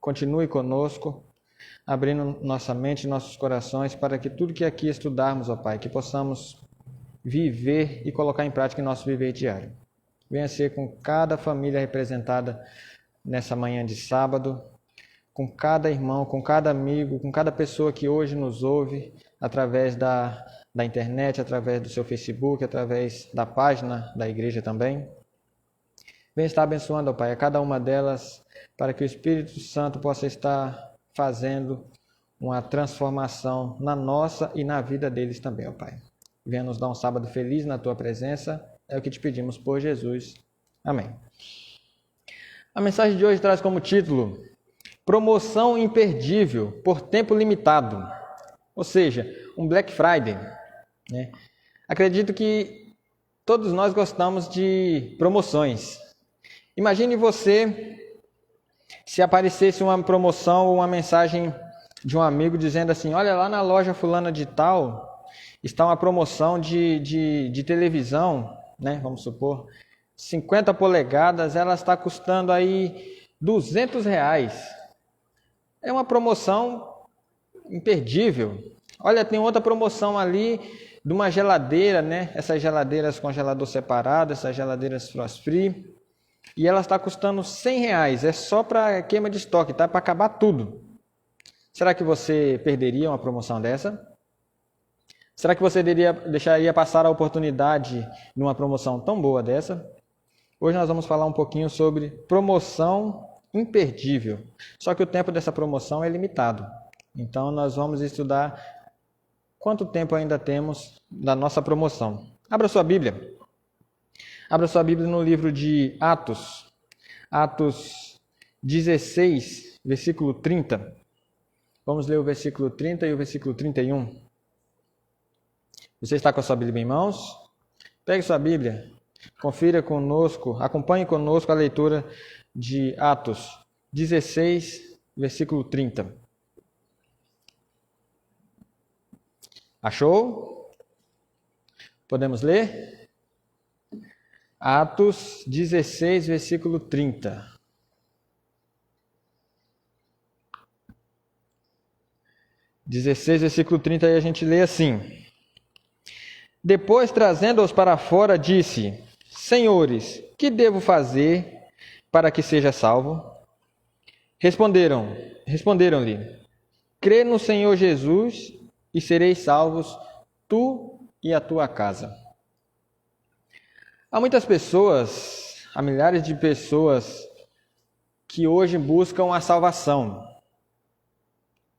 continue conosco, abrindo nossa mente e nossos corações para que tudo que aqui estudarmos, ó Pai, que possamos viver e colocar em prática em nosso viver diário. Venha ser com cada família representada nessa manhã de sábado, com cada irmão, com cada amigo, com cada pessoa que hoje nos ouve através da internet, através do seu Facebook, através da página da igreja também. Venha estar abençoando, ó Pai, a cada uma delas, para que o Espírito Santo possa estar fazendo uma transformação na nossa e na vida deles também, ó Pai. Venha nos dar um sábado feliz na Tua presença. É o que te pedimos por Jesus. Amém. A mensagem de hoje traz como título: Promoção imperdível por tempo limitado. Ou seja, um Black Friday, né? Acredito que todos nós gostamos de promoções. Imagine você se aparecesse uma promoção ou uma mensagem de um amigo dizendo assim: olha, lá na loja fulana de tal está uma promoção de televisão, né? Vamos supor, 50 polegadas, ela está custando aí R$200. É uma promoção imperdível. Olha, tem outra promoção ali de uma geladeira, né? Essas geladeiras congelador separado, essas geladeiras frost free. E ela está custando R$100. É só para queima de estoque, tá? Para acabar tudo. Será que você perderia uma promoção dessa? Será que você deixaria passar a oportunidade numa promoção tão boa dessa? Hoje nós vamos falar um pouquinho sobre promoção imperdível. Só que o tempo dessa promoção é limitado. Então nós vamos estudar quanto tempo ainda temos da nossa promoção. Abra sua Bíblia. Abra sua Bíblia no livro de Atos. Atos 16, versículo 30. Vamos ler o versículo 30 e o versículo 31. Você está com a sua Bíblia em mãos? Pegue sua Bíblia. Confira conosco, acompanhe conosco a leitura de Atos 16, versículo 30. Achou? Podemos ler? Atos 16, versículo 30. Versículo 30, aí a gente lê assim: Depois, trazendo-os para fora, disse: Senhores, que devo fazer para que seja salvo? Responderam-lhe: Crê no Senhor Jesus e sereis salvos, tu e a tua casa. Há muitas pessoas, há milhares de pessoas que hoje buscam a salvação.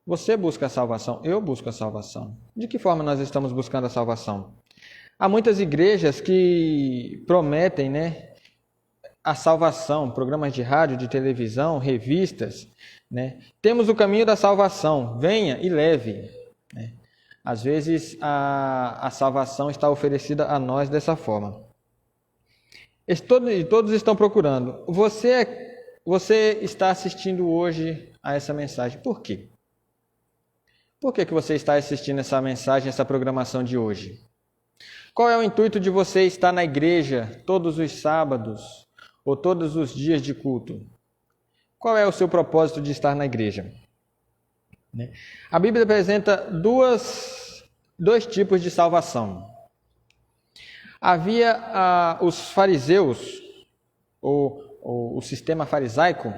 Você busca a salvação, eu busco a salvação. De que forma nós estamos buscando a salvação? Há muitas igrejas que prometem, né, a salvação, programas de rádio, de televisão, revistas, né? Temos o caminho da salvação, venha e leve, né? Às vezes a salvação está oferecida a nós dessa forma. Todos estão procurando. Você está assistindo hoje a essa mensagem. Por quê? Por que você está assistindo essa mensagem, essa programação de hoje? Qual é o intuito de você estar na igreja todos os sábados ou todos os dias de culto? Qual é o seu propósito de estar na igreja? A Bíblia apresenta dois tipos de salvação. Havia os fariseus, ou o sistema farisaico.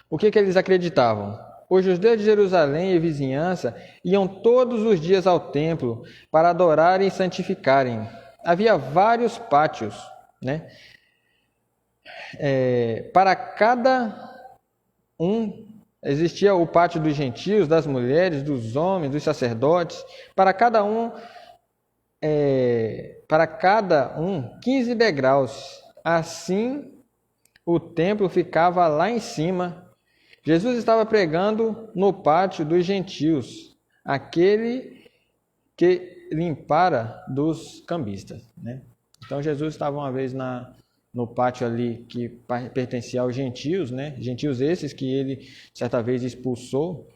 O que eles acreditavam? Os judeus de Jerusalém e vizinhança iam todos os dias ao templo para adorarem e santificarem. Havia vários pátios, né? Para cada um existia o pátio dos gentios, das mulheres, dos homens, dos sacerdotes. Para cada um 15 degraus. Assim, o templo ficava lá em cima. Jesus estava pregando no pátio dos gentios, aquele que limpara dos cambistas, né? Então Jesus estava uma vez no pátio ali que pertencia aos gentios, né? Gentios esses que ele certa vez expulsou,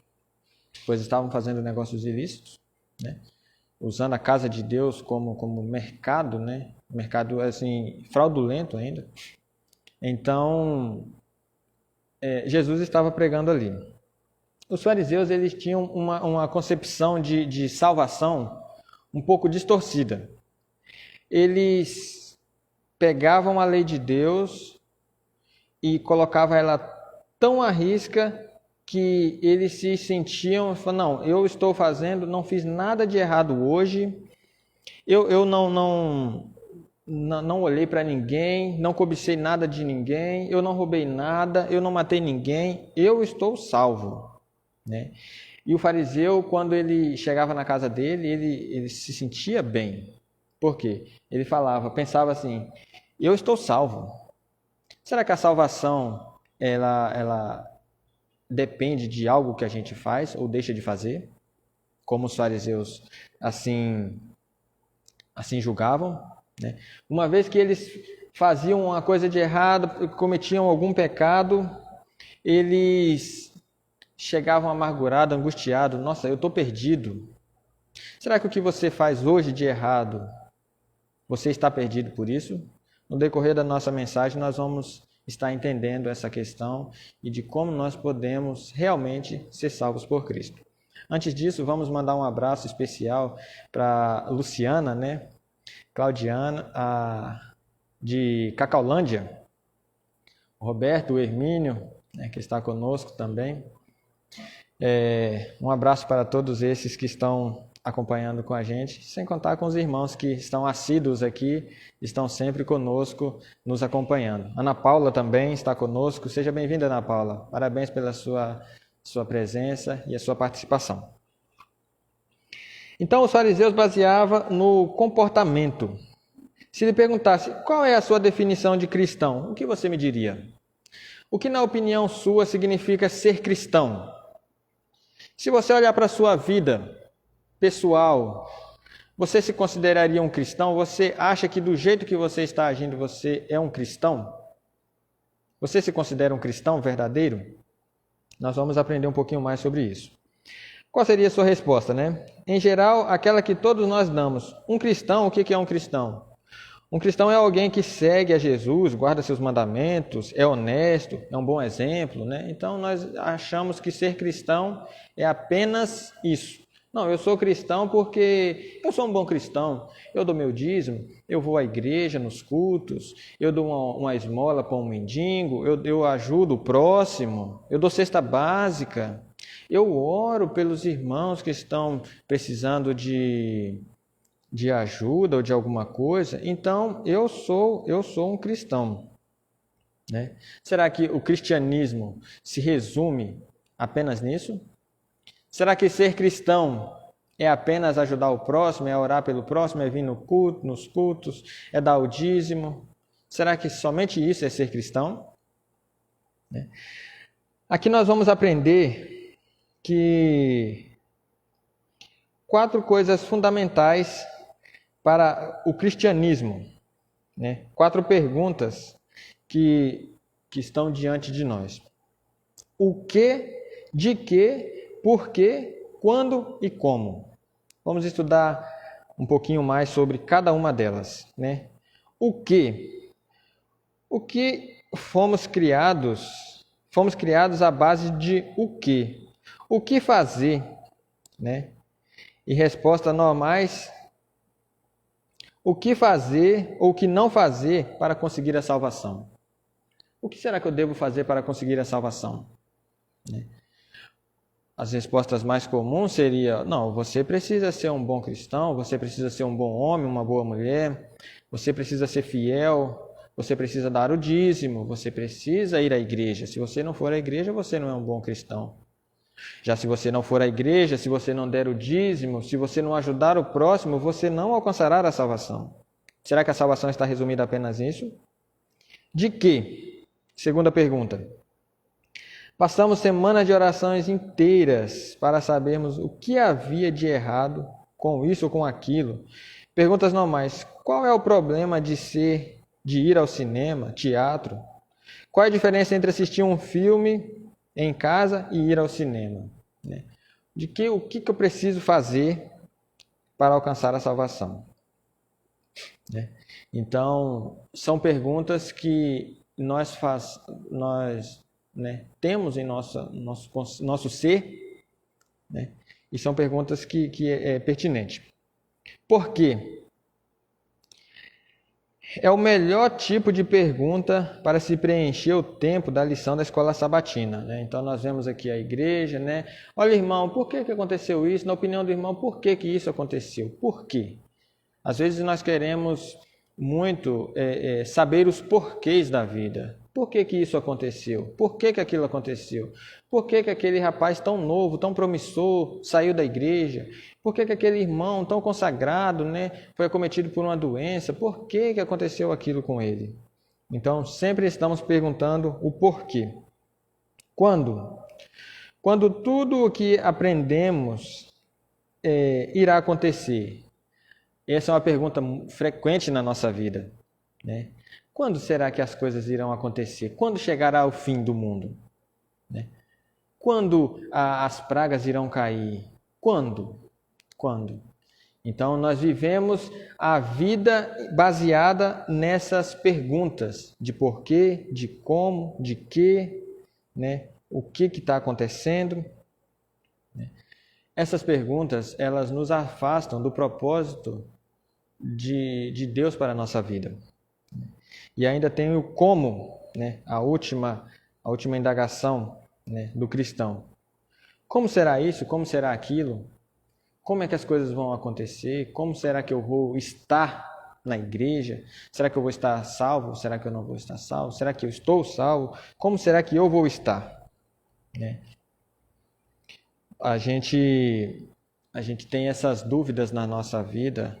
pois estavam fazendo negócios ilícitos, né? Usando a casa de Deus como mercado, né? Mercado assim fraudulento ainda. Então Jesus estava pregando ali. Os fariseus eles tinham uma concepção de salvação um pouco distorcida. Eles pegavam a lei de Deus e colocavam ela tão à risca que eles se sentiam, não, eu estou fazendo, não fiz nada de errado hoje, eu não olhei para ninguém, não cobicei nada de ninguém, eu não roubei nada, eu não matei ninguém, eu estou salvo, né? E o fariseu, quando ele chegava na casa dele, ele se sentia bem. Por quê? Ele pensava assim, eu estou salvo. Será que a salvação, ela depende de algo que a gente faz ou deixa de fazer? Como os fariseus assim julgavam, né? Uma vez que eles faziam uma coisa de errado, cometiam algum pecado, eles chegavam amargurados, angustiados. Nossa, eu estou perdido. Será que o que você faz hoje de errado, você está perdido por isso? No decorrer da nossa mensagem, nós vamos estar entendendo essa questão e de como nós podemos realmente ser salvos por Cristo. Antes disso, vamos mandar um abraço especial para Luciana, né? Claudiana, de Cacaulândia, o Roberto, o Hermínio, né, que está conosco também. Um abraço para todos esses que estão acompanhando com a gente, sem contar com os irmãos que estão assíduos aqui, estão sempre conosco, nos acompanhando. Ana Paula também está conosco. Seja bem-vinda, Ana Paula. Parabéns pela sua presença e a sua participação. Então, os fariseus baseavam no comportamento. Se lhe perguntasse qual é a sua definição de cristão, o que você me diria? O que, na opinião sua, significa ser cristão? Se você olhar para a sua vida pessoal, você se consideraria um cristão? Você acha que do jeito que você está agindo, você é um cristão? Você se considera um cristão verdadeiro? Nós vamos aprender um pouquinho mais sobre isso. Qual seria a sua resposta, né? Em geral, aquela que todos nós damos. Um cristão, o que é um cristão? Um cristão é alguém que segue a Jesus, guarda seus mandamentos, é honesto, é um bom exemplo, né? Então, nós achamos que ser cristão é apenas isso. Não, eu sou cristão porque eu sou um bom cristão. Eu dou meu dízimo, eu vou à igreja nos cultos, eu dou uma esmola para um mendigo, eu ajudo o próximo, eu dou cesta básica, eu oro pelos irmãos que estão precisando de ajuda ou de alguma coisa. Então, eu sou um cristão, né? Será que o cristianismo se resume apenas nisso? Será que ser cristão é apenas ajudar o próximo, é orar pelo próximo, é vir no culto, nos cultos, é dar o dízimo? Será que somente isso é ser cristão? Aqui nós vamos aprender que 4 coisas fundamentais para o cristianismo, né? 4 perguntas que estão diante de nós. O que, de que, por quê, quando e como. Vamos estudar um pouquinho mais sobre cada uma delas, né? O que? O que fomos criados à base de o quê? O que fazer, né? E respostas normais: o que fazer ou o que não fazer para conseguir a salvação? O que será que eu devo fazer para conseguir a salvação? Né? As respostas mais comuns seriam: não, você precisa ser um bom cristão, você precisa ser um bom homem, uma boa mulher, você precisa ser fiel, você precisa dar o dízimo, você precisa ir à igreja. Se você não for à igreja, você não é um bom cristão. Já se você não for à igreja, se você não der o dízimo, se você não ajudar o próximo, você não alcançará a salvação. Será que a salvação está resumida apenas nisso? De quê? Segunda pergunta. Passamos semanas de orações inteiras para sabermos o que havia de errado com isso ou com aquilo. Perguntas normais. Qual é o problema de ir ao cinema, teatro? Qual é a diferença entre assistir um filme em casa e ir ao cinema? O que eu preciso fazer para alcançar a salvação? Então, são perguntas que nós temos em nosso ser, né? E são perguntas que é pertinente. Por quê? É o melhor tipo de pergunta para se preencher o tempo da lição da escola sabatina, né? Então, nós vemos aqui a igreja, né? Olha, irmão, por que aconteceu isso? Na opinião do irmão, por que isso aconteceu? Por quê? Às vezes nós queremos muito saber os porquês da vida. Por que que isso aconteceu? Por que que aquilo aconteceu? Por que que aquele rapaz tão novo, tão promissor, saiu da igreja? Por que que aquele irmão tão consagrado, foi acometido por uma doença? Por que que aconteceu aquilo com ele? Então, sempre estamos perguntando o porquê. Quando? Quando tudo o que aprendemos irá acontecer? Essa é uma pergunta frequente na nossa vida, Quando será que as coisas irão acontecer? Quando chegará o fim do mundo? Quando as pragas irão cair? Quando? Quando? Então, nós vivemos a vida baseada nessas perguntas de porquê, de como, de quê, o que está acontecendo. Essas perguntas, elas nos afastam do propósito de Deus para a nossa vida. E ainda tem o como, a última indagação do cristão. Como será isso? Como será aquilo? Como é que as coisas vão acontecer? Como será que eu vou estar na igreja? Será que eu vou estar salvo? Será que eu não vou estar salvo? Será que eu estou salvo? Como será que eu vou estar? A gente tem essas dúvidas na nossa vida,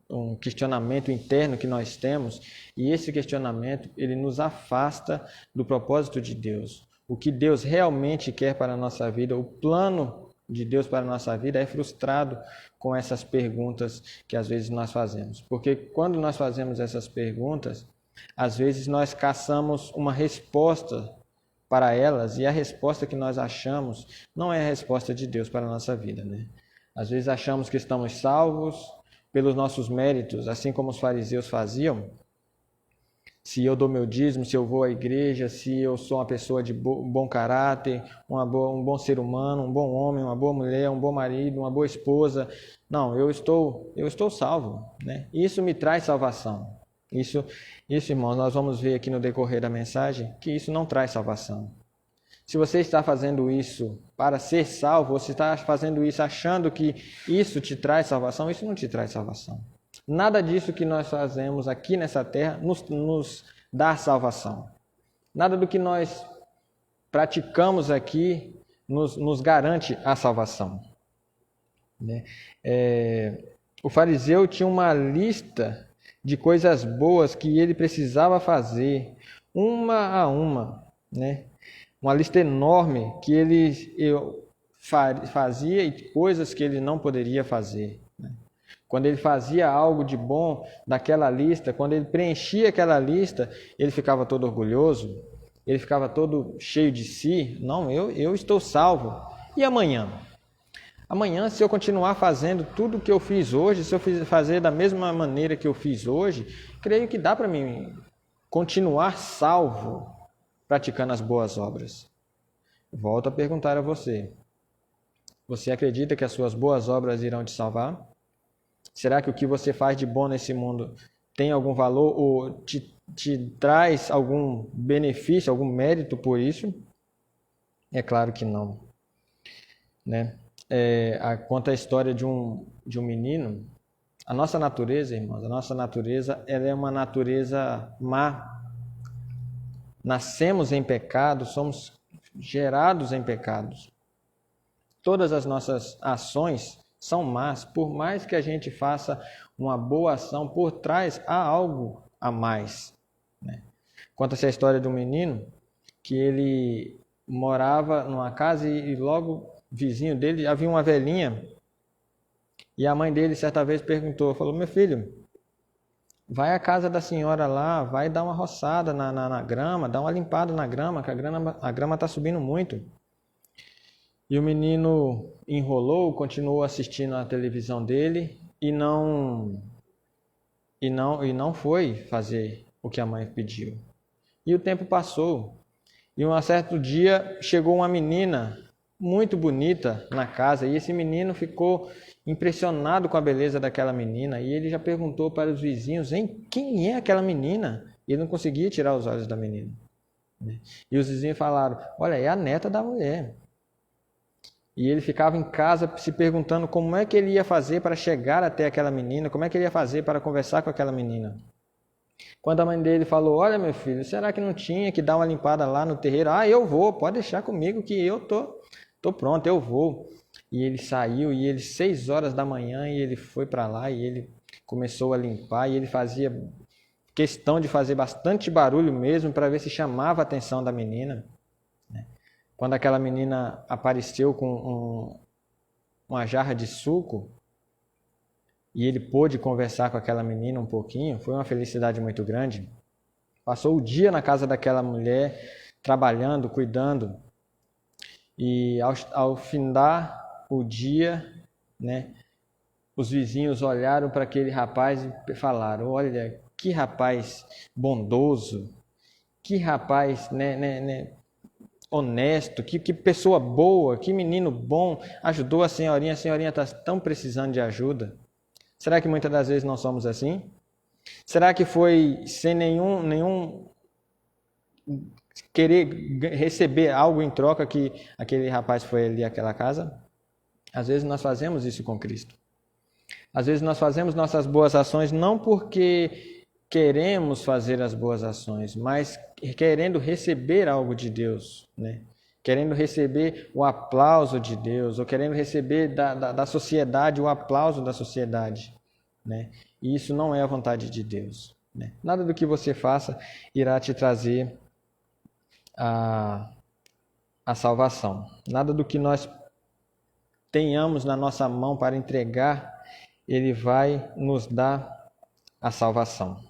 um questionamento interno que nós temos, e esse questionamento ele nos afasta do propósito de Deus. O que Deus realmente quer para a nossa vida, o plano de Deus para a nossa vida é frustrado com essas perguntas que às vezes nós fazemos. Porque quando nós fazemos essas perguntas, às vezes nós caçamos uma resposta para elas, e a resposta que nós achamos não é a resposta de Deus para a nossa vida. Às vezes achamos que estamos salvos pelos nossos méritos, assim como os fariseus faziam. Se eu dou meu dízimo, se eu vou à igreja, se eu sou uma pessoa de bom caráter, um bom ser humano, um bom homem, uma boa mulher, um bom marido, uma boa esposa. Não, eu estou salvo. Isso me traz salvação. Isso, irmãos, nós vamos ver aqui no decorrer da mensagem que isso não traz salvação. Se você está fazendo isso para ser salvo, ou se está fazendo isso achando que isso te traz salvação, isso não te traz salvação. Nada disso que nós fazemos aqui nessa terra nos dá salvação. Nada do que nós praticamos aqui nos garante a salvação. O fariseu tinha uma lista de coisas boas que ele precisava fazer, uma a uma, uma lista enorme que ele fazia e coisas que ele não poderia fazer. Quando ele fazia algo de bom daquela lista, quando ele preenchia aquela lista, ele ficava todo orgulhoso, ele ficava todo cheio de si. Não, eu estou salvo. E amanhã? Amanhã, se eu continuar fazendo tudo o que eu fiz hoje, se eu fazer da mesma maneira que eu fiz hoje, creio que dá para mim continuar salvo praticando as boas obras. Volto a perguntar a você. Você acredita que as suas boas obras irão te salvar? Será que o que você faz de bom nesse mundo tem algum valor ou te traz algum benefício, algum mérito por isso? É claro que não. Conta a história de um menino. A nossa natureza, irmãos, ela é uma natureza má. Nascemos em pecado, somos gerados em pecados. Todas as nossas ações são más, por mais que a gente faça uma boa ação, por trás há algo a mais. Conta-se a história de um menino que ele morava numa casa e logo vizinho dele havia uma velhinha, e a mãe dele certa vez falou: meu filho, vai à casa da senhora lá, vai dar uma roçada na grama, dá uma limpada na grama, que a grama está subindo muito. E o menino enrolou, continuou assistindo a televisão dele e não foi fazer o que a mãe pediu. E o tempo passou. E um certo dia chegou uma menina muito bonita na casa, e esse menino ficou impressionado com a beleza daquela menina, e ele já perguntou para os vizinhos: quem é aquela menina? E ele não conseguia tirar os olhos da menina. E os vizinhos falaram: olha, é a neta da mulher. E ele ficava em casa se perguntando como é que ele ia fazer para chegar até aquela menina, como é que ele ia fazer para conversar com aquela menina. Quando a mãe dele falou, olha meu filho, será que não tinha que dar uma limpada lá no terreiro? Ah, eu vou, pode deixar comigo que eu tô pronto, eu vou. E ele saiu, e ele 6 horas da manhã, e ele foi para lá, e ele começou a limpar, e ele fazia questão de fazer bastante barulho mesmo, para ver se chamava a atenção da menina. Quando aquela menina apareceu com uma jarra de suco, e ele pôde conversar com aquela menina um pouquinho, foi uma felicidade muito grande. Passou o dia na casa daquela mulher, trabalhando, cuidando, e ao findar o dia, né, os vizinhos olharam para aquele rapaz e falaram, olha, que rapaz bondoso, que rapaz honesto, que pessoa boa, que menino bom, ajudou a senhorinha está tão precisando de ajuda. Será que muitas das vezes não somos assim? Será que foi sem nenhum querer receber algo em troca que aquele rapaz foi ali àquela casa? Às vezes nós fazemos isso com Cristo. Às vezes nós fazemos nossas boas ações não porque queremos fazer as boas ações, mas querendo receber algo de Deus, né? Querendo receber o aplauso de Deus, ou querendo receber da sociedade o aplauso da sociedade, né? E isso não é a vontade de Deus, né? Nada do que você faça irá te trazer a salvação. Nada do que nós tenhamos na nossa mão para entregar, Ele vai nos dar a salvação.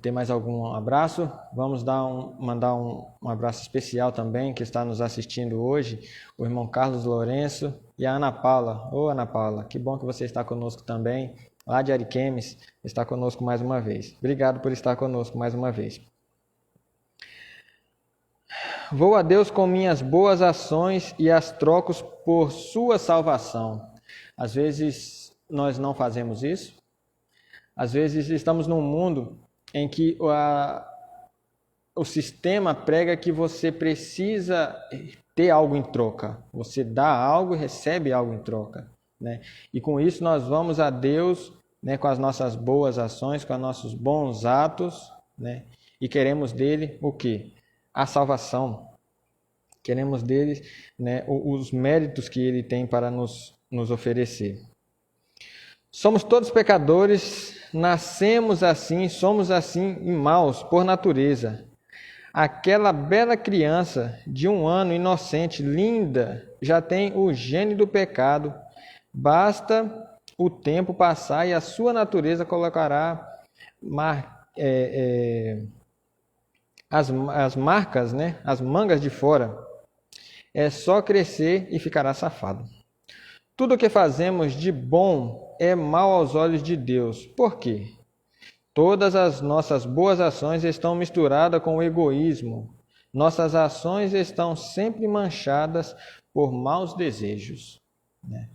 Tem mais algum abraço? Vamos mandar um abraço especial também, que está nos assistindo hoje, o irmão Carlos Lourenço e a Ana Paula. Ô Ana Paula, que bom que você está conosco também, lá de Ariquemes, está conosco mais uma vez. Obrigado por estar conosco mais uma vez. Vou a Deus com minhas boas ações e as troco por sua salvação. Às vezes nós não fazemos isso. Às vezes estamos num mundo em que o sistema prega que você precisa ter algo em troca. Você dá algo e recebe algo em troca, né? E com isso nós vamos a Deus, né, com as nossas boas ações, com os nossos bons atos, né? E queremos dele o quê? A salvação. Queremos dele, né, os méritos que ele tem para nos oferecer. Somos todos pecadores, nascemos assim, somos assim e maus por natureza. Aquela bela criança de 1 ano, inocente, linda, já tem o gene do pecado. Basta o tempo passar e a sua natureza colocará as marcas, né? As mangas de fora. É só crescer e ficará safado. Tudo o que fazemos de bom é mal aos olhos de Deus. Por quê? Todas as nossas boas ações estão misturadas com o egoísmo. Nossas ações estão sempre manchadas por maus desejos, né?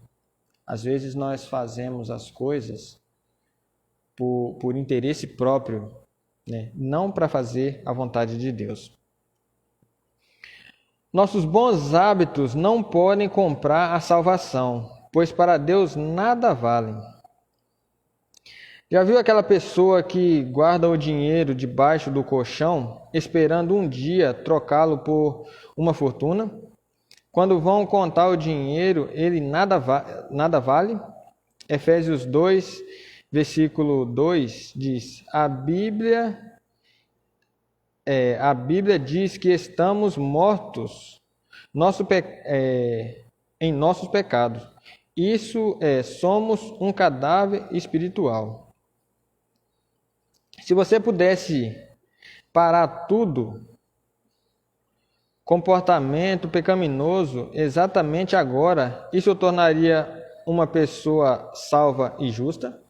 Às vezes nós fazemos as coisas por interesse próprio, né? Não para fazer a vontade de Deus. Nossos bons hábitos não podem comprar a salvação, pois para Deus nada valem. Já viu aquela pessoa que guarda o dinheiro debaixo do colchão, esperando um dia trocá-lo por uma fortuna? Quando vão contar o dinheiro, ele nada vale? Efésios 2, versículo 2 diz: A Bíblia diz que estamos mortos em nossos pecados. Isso somos um cadáver espiritual. Se você pudesse parar tudo, comportamento pecaminoso, exatamente agora, isso o tornaria uma pessoa salva e justa?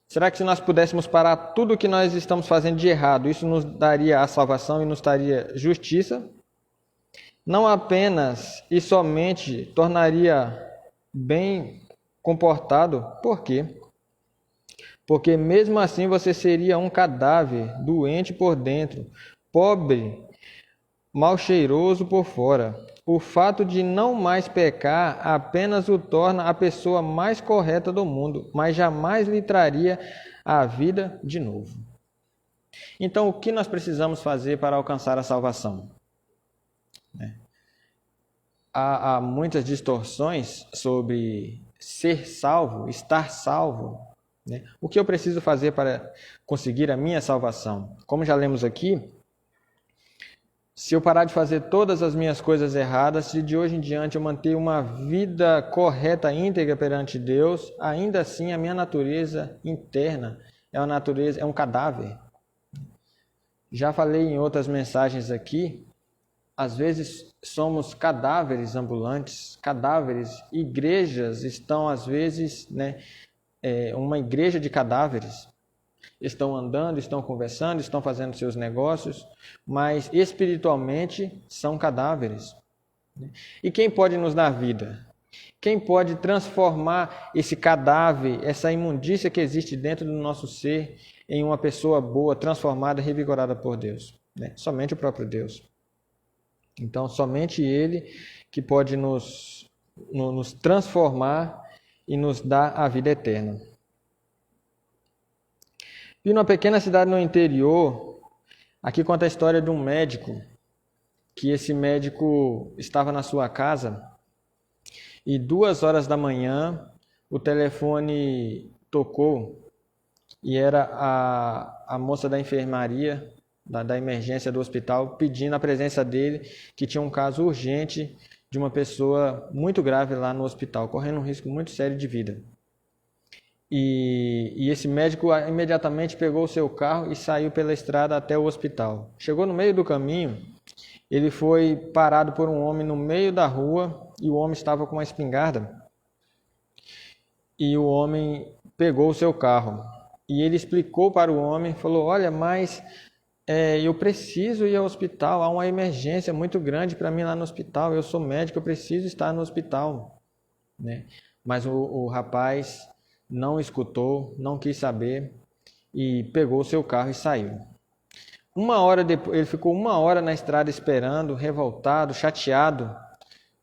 Será que se nós pudéssemos parar tudo o que nós estamos fazendo de errado, isso nos daria a salvação e nos daria justiça? Não apenas e somente tornaria bem comportado. Por quê? Porque mesmo assim você seria um cadáver, doente por dentro, pobre, mal cheiroso por fora. O fato de não mais pecar apenas o torna a pessoa mais correta do mundo, mas jamais lhe traria a vida de novo. Então, o que nós precisamos fazer para alcançar a salvação? Há muitas distorções sobre ser salvo, estar salvo. O que eu preciso fazer para conseguir a minha salvação? Como já lemos aqui, se eu parar de fazer todas as minhas coisas erradas, se de hoje em diante eu manter uma vida correta, íntegra perante Deus, ainda assim a minha natureza interna é um cadáver. Já falei em outras mensagens aqui, às vezes somos cadáveres ambulantes, cadáveres. Igrejas estão às vezes, uma igreja de cadáveres. Estão andando, estão conversando, estão fazendo seus negócios, mas espiritualmente são cadáveres. E quem pode nos dar vida? Quem pode transformar esse cadáver, essa imundícia que existe dentro do nosso ser, em uma pessoa boa, transformada, revigorada por Deus? Somente o próprio Deus. Então, somente Ele que pode nos transformar e nos dar a vida eterna. E numa pequena cidade no interior, aqui conta a história de um médico, que esse médico estava na sua casa e 2h da manhã o telefone tocou e era a moça da enfermaria, da emergência do hospital, pedindo a presença dele, que tinha um caso urgente de uma pessoa muito grave lá no hospital, correndo um risco muito sério de vida. E esse médico imediatamente pegou o seu carro e saiu pela estrada até o hospital. Chegou no meio do caminho, ele foi parado por um homem no meio da rua e o homem estava com uma espingarda. E o homem pegou o seu carro e ele explicou para o homem, falou: olha, mas eu preciso ir ao hospital, há uma emergência muito grande para mim lá no hospital, eu sou médico, eu preciso estar no hospital. Mas o rapaz não escutou, não quis saber e pegou o seu carro e saiu. 1h depois, ele ficou 1h na estrada esperando, revoltado, chateado.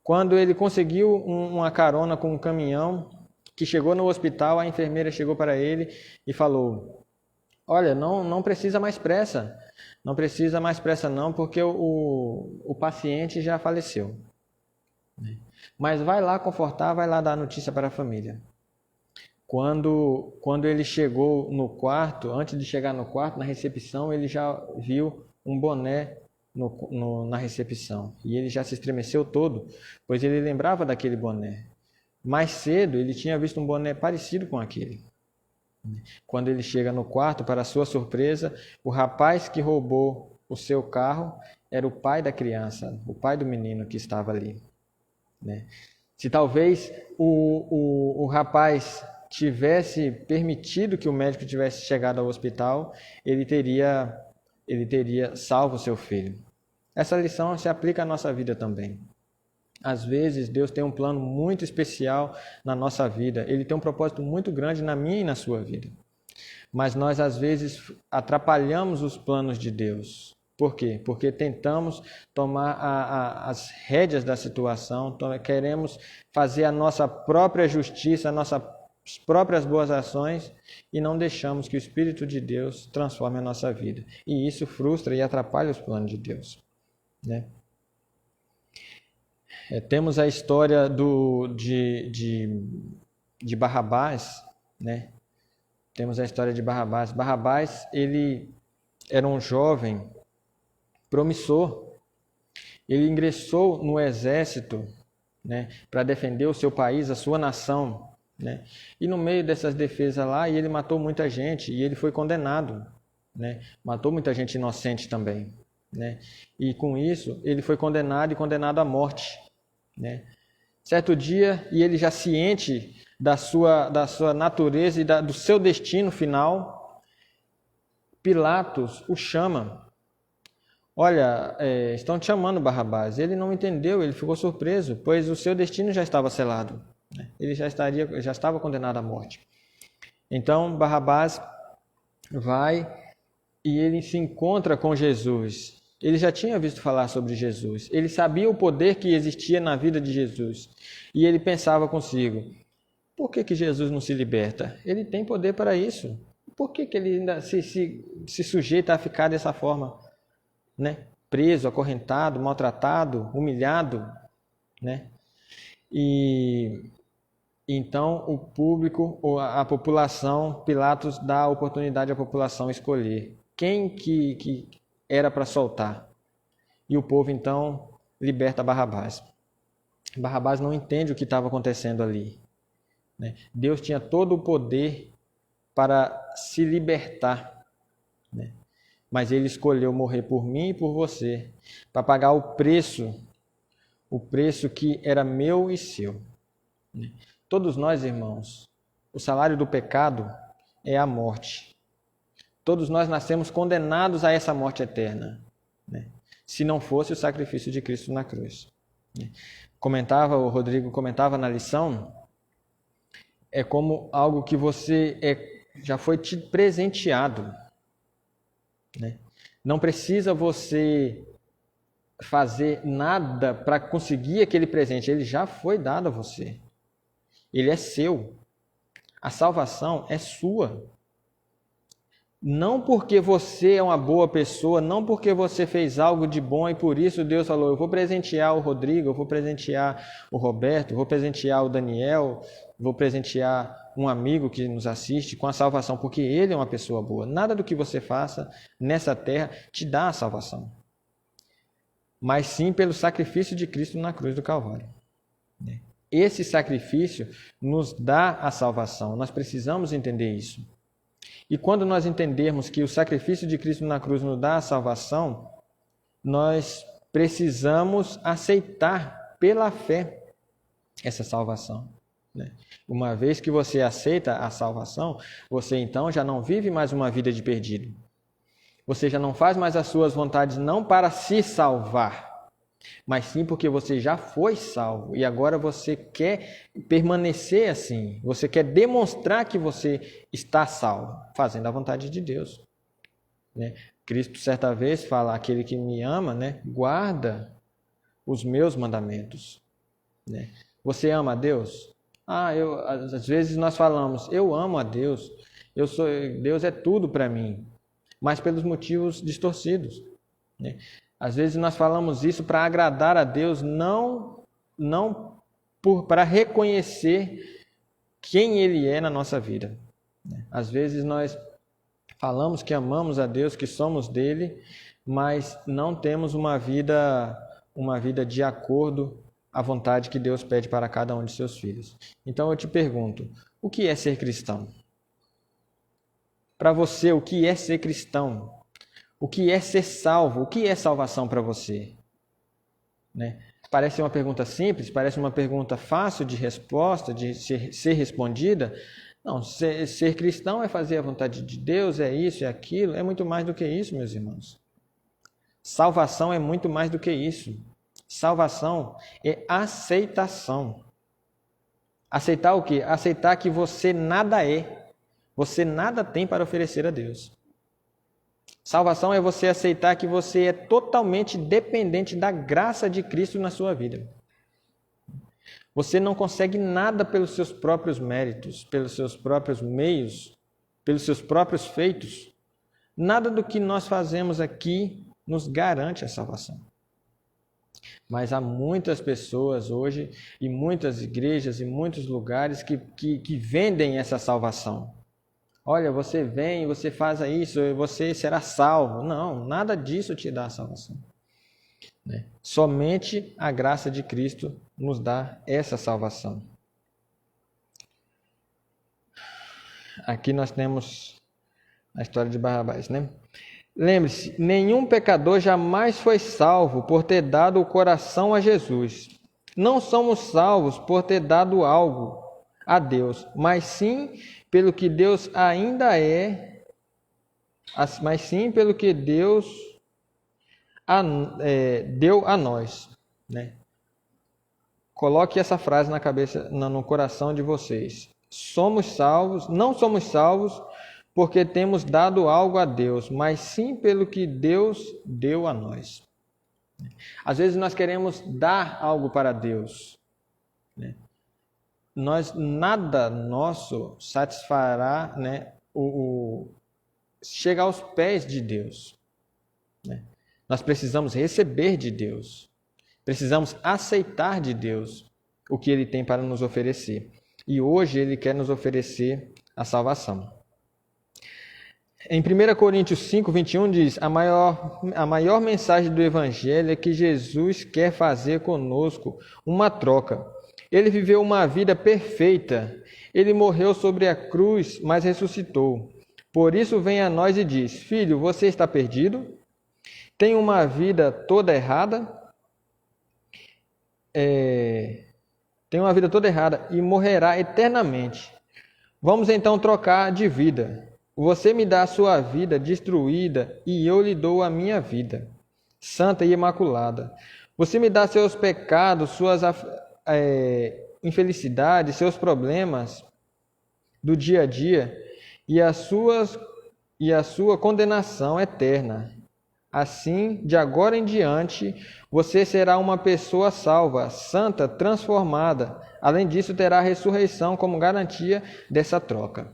Quando ele conseguiu uma carona com um caminhão que chegou no hospital, a enfermeira chegou para ele e falou: olha, não precisa mais pressa, não, porque o paciente já faleceu. Mas vai lá confortar, vai lá dar notícia para a família. Quando ele chegou no quarto, antes de chegar no quarto, na recepção, ele já viu um boné na recepção. E ele já se estremeceu todo, pois ele lembrava daquele boné. Mais cedo, ele tinha visto um boné parecido com aquele. Quando ele chega no quarto, para sua surpresa, o rapaz que roubou o seu carro era o pai da criança, o pai do menino que estava ali. Se talvez o rapaz tivesse permitido que o médico tivesse chegado ao hospital, ele teria salvo seu filho. Essa lição se aplica à nossa vida também. Às vezes, Deus tem um plano muito especial na nossa vida. Ele tem um propósito muito grande na minha e na sua vida. Mas nós, às vezes, atrapalhamos os planos de Deus. Por quê? Porque tentamos tomar as rédeas da situação, queremos fazer a nossa própria justiça, a nossa próprias boas ações e não deixamos que o Espírito de Deus transforme a nossa vida. E isso frustra e atrapalha os planos de Deus. Temos a história de Barrabás. Temos a história de Barrabás. Barrabás, ele era um jovem promissor. Ele ingressou no exército para defender o seu país, a sua nação. E no meio dessas defesas lá, ele matou muita gente e ele foi condenado. Matou muita gente inocente também. E com isso, ele foi condenado à morte. Certo dia, e ele já ciente da sua natureza e do seu destino final, Pilatos o chama. Olha, estão te chamando, Barrabás. Ele não entendeu, ele ficou surpreso, pois o seu destino já estava selado. Ele já estava condenado à morte. Então, Barrabás vai e ele se encontra com Jesus. Ele já tinha visto falar sobre Jesus. Ele sabia o poder que existia na vida de Jesus. E ele pensava consigo, por que Jesus não se liberta? Ele tem poder para isso. Por que ele ainda se sujeita a ficar dessa forma? Né? Preso, acorrentado, maltratado, humilhado. Né? E então o público, a população, Pilatos dá a oportunidade à população escolher quem que era para soltar. E o povo então liberta Barrabás. Barrabás não entende o que estava acontecendo ali. Né? Deus tinha todo o poder para se libertar. Né? Mas ele escolheu morrer por mim e por você, para pagar o preço que era meu e seu. Né? Todos nós, irmãos, o salário do pecado é a morte. Todos nós nascemos condenados a essa morte eterna, né? Se não fosse o sacrifício de Cristo na cruz. O Rodrigo comentava na lição, é como algo que você já foi te presenteado. Né? Não precisa você fazer nada para conseguir aquele presente, ele já foi dado a você. Ele é seu. A salvação é sua. Não porque você é uma boa pessoa, não porque você fez algo de bom e por isso Deus falou, eu vou presentear o Rodrigo, eu vou presentear o Roberto, eu vou presentear o Daniel, vou presentear um amigo que nos assiste com a salvação, porque ele é uma pessoa boa. Nada do que você faça nessa terra te dá a salvação. Mas sim pelo sacrifício de Cristo na cruz do Calvário. Esse sacrifício nos dá a salvação. Nós precisamos entender isso. E quando nós entendermos que o sacrifício de Cristo na cruz nos dá a salvação, nós precisamos aceitar pela fé essa salvação. Né? Uma vez que você aceita a salvação, você então já não vive mais uma vida de perdido. Você já não faz mais as suas vontades não para se salvar, mas sim porque você já foi salvo e agora você quer permanecer assim. Você quer demonstrar que você está salvo, fazendo a vontade de Deus. Né? Cristo certa vez fala, aquele que me ama, né, guarda os meus mandamentos. Né? Você ama a Deus? Às vezes nós falamos, eu amo a Deus, Deus é tudo para mim, mas pelos motivos distorcidos. Né? Às vezes nós falamos isso para agradar a Deus, não para reconhecer quem Ele é na nossa vida. Às vezes nós falamos que amamos a Deus, que somos dele, mas não temos uma vida de acordo à vontade que Deus pede para cada um de seus filhos. Então eu te pergunto, o que é ser cristão? Para você, o que é ser cristão? O que é ser salvo? O que é salvação para você? Né? Parece uma pergunta simples, parece uma pergunta fácil de resposta, de ser respondida. Não, ser cristão é fazer a vontade de Deus, é isso, é aquilo. É muito mais do que isso, meus irmãos. Salvação é muito mais do que isso. Salvação é aceitação. Aceitar o quê? Aceitar que você nada é. Você nada tem para oferecer a Deus. Salvação é você aceitar que você é totalmente dependente da graça de Cristo na sua vida. Você não consegue nada pelos seus próprios méritos, pelos seus próprios meios, pelos seus próprios feitos. Nada do que nós fazemos aqui nos garante a salvação. Mas há muitas pessoas hoje, e muitas igrejas, e muitos lugares que vendem essa salvação. Olha, você vem, você faz isso, você será salvo. Não, nada disso te dá a salvação. Né? Somente a graça de Cristo nos dá essa salvação. Aqui nós temos a história de Barrabás, né? Lembre-se, nenhum pecador jamais foi salvo por ter dado o coração a Jesus. Não somos salvos por ter dado algo a Deus, mas sim pelo que Deus ainda é, mas sim pelo que Deus deu a nós. Né? Coloque essa frase na cabeça, no coração de vocês. Somos salvos, não somos salvos porque temos dado algo a Deus, mas sim pelo que Deus deu a nós. Às vezes nós queremos dar algo para Deus, né? Nada nosso satisfará, né, chegar aos pés de Deus, né? Nós precisamos receber de Deus, precisamos aceitar de Deus o que Ele tem para nos oferecer. E hoje Ele quer nos oferecer a salvação. Em 1 Coríntios 5, 21 diz: a maior mensagem do Evangelho é que Jesus quer fazer conosco uma troca. Ele viveu uma vida perfeita. Ele morreu sobre a cruz, mas ressuscitou. Por isso vem a nós e diz: filho, você está perdido? Tem uma vida toda errada? Tem uma vida toda errada e morrerá eternamente. Vamos então trocar de vida. Você me dá a sua vida destruída e eu lhe dou a minha vida, santa e imaculada. Você me dá seus pecados, suas infelicidades, seus problemas do dia a dia e a sua condenação eterna. Assim, de agora em diante, você será uma pessoa salva, santa, transformada. Além disso, terá a ressurreição como garantia dessa troca.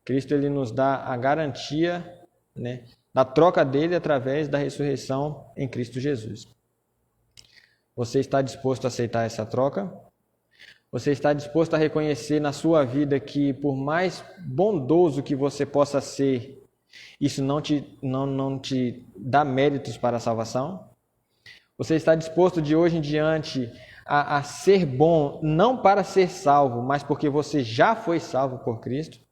Cristo ele nos dá a garantia, né, da troca dele através da ressurreição em Cristo Jesus. Você está disposto a aceitar essa troca? Você está disposto a reconhecer na sua vida que, por mais bondoso que você possa ser, isso não te dá méritos para a salvação? Você está disposto de hoje em diante a ser bom, não para ser salvo, mas porque você já foi salvo por Cristo?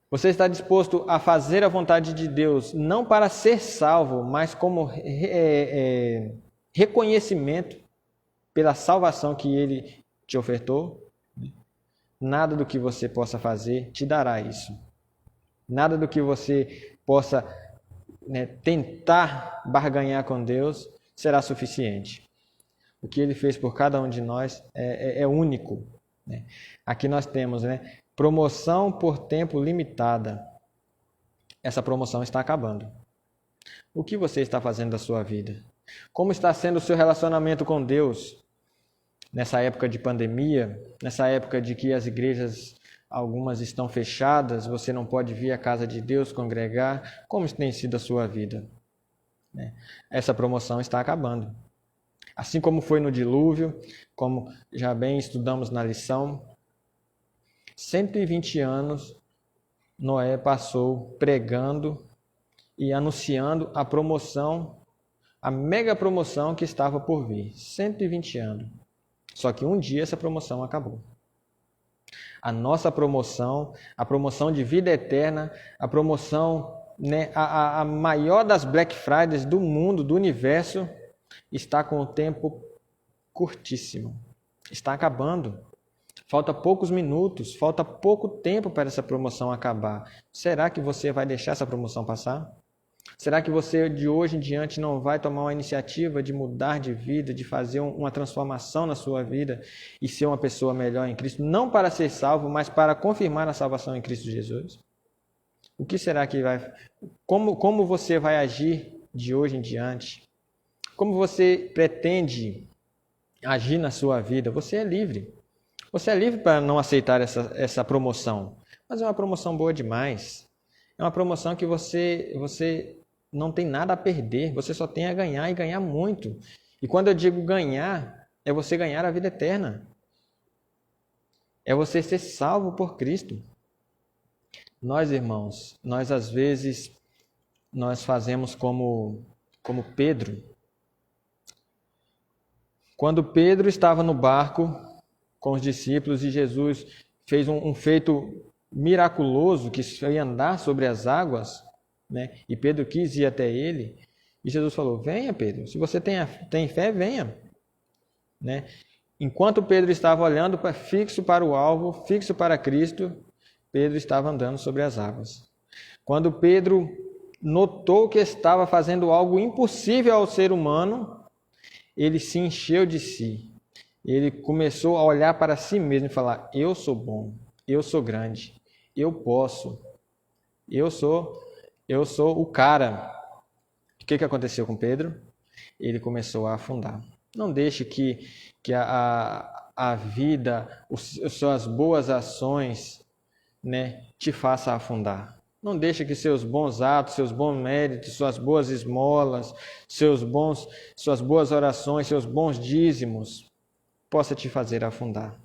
Você está disposto a fazer a vontade de Deus, não para ser salvo, mas como reconhecimento pela salvação que Ele te ofertou? Nada do que você possa fazer te dará isso. Nada do que você possa, né, tentar barganhar com Deus será suficiente. O que Ele fez por cada um de nós é único, né? Aqui nós temos, né, promoção por tempo limitada. Essa promoção está acabando. O que você está fazendo da sua vida? Como está sendo o seu relacionamento com Deus? Nessa época de pandemia, nessa época de que as igrejas, algumas estão fechadas, você não pode vir à casa de Deus congregar, como tem sido a sua vida? Essa promoção está acabando. Assim como foi no dilúvio, como já bem estudamos na lição, 120 anos Noé passou pregando e anunciando a promoção, a mega promoção que estava por vir. 120 anos. Só que um dia essa promoção acabou. A nossa promoção, a promoção de vida eterna, a promoção, né, a maior das Black Fridays do mundo, do universo, está com o tempo curtíssimo. Está acabando. Falta poucos minutos, falta pouco tempo para essa promoção acabar. Será que você vai deixar essa promoção passar? Será que você de hoje em diante não vai tomar uma iniciativa de mudar de vida, de fazer uma transformação na sua vida e ser uma pessoa melhor em Cristo? Não para ser salvo, mas para confirmar a salvação em Cristo Jesus? O que será que vai... Como você vai agir de hoje em diante? Como você pretende agir na sua vida? Você é livre. Você é livre para não aceitar essa promoção, mas é uma promoção boa demais. É uma promoção que você não tem nada a perder, você só tem a ganhar e ganhar muito. E quando eu digo ganhar, é você ganhar a vida eterna. É você ser salvo por Cristo. Nós, irmãos, nós às vezes nós fazemos como Pedro. Quando Pedro estava no barco com os discípulos e Jesus fez um feito miraculoso que ia andar sobre as águas, né? E Pedro quis ir até ele, e Jesus falou: venha, Pedro, se você tem fé, venha, né? Enquanto Pedro estava olhando fixo para o alvo, fixo para Cristo, Pedro estava andando sobre as águas. Quando Pedro notou que estava fazendo algo impossível ao ser humano, ele se encheu de si. Ele começou a olhar para si mesmo e falar: eu sou bom, eu sou grande, eu posso, eu sou o cara. O que aconteceu com Pedro? Ele começou a afundar. Não deixe que a vida, as suas boas ações, né, te faça afundar. Não deixe que seus bons atos, seus bons méritos, suas boas esmolas, suas boas orações, seus bons dízimos possa te fazer afundar,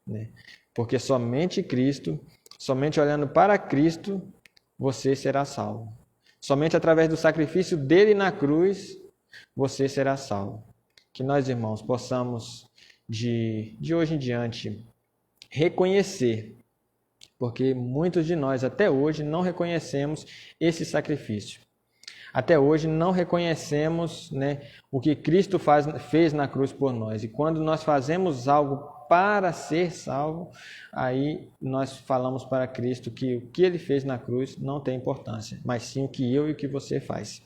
né? Porque somente Cristo, somente olhando para Cristo, você será salvo. Somente através do sacrifício dele na cruz, você será salvo. Que nós, irmãos, possamos de hoje em diante reconhecer, porque muitos de nós até hoje não reconhecemos esse sacrifício. Até hoje não reconhecemos, né, o que Cristo fez na cruz por nós. E quando nós fazemos algo para ser salvo, aí nós falamos para Cristo que o que Ele fez na cruz não tem importância, mas sim o que eu e o que você faz.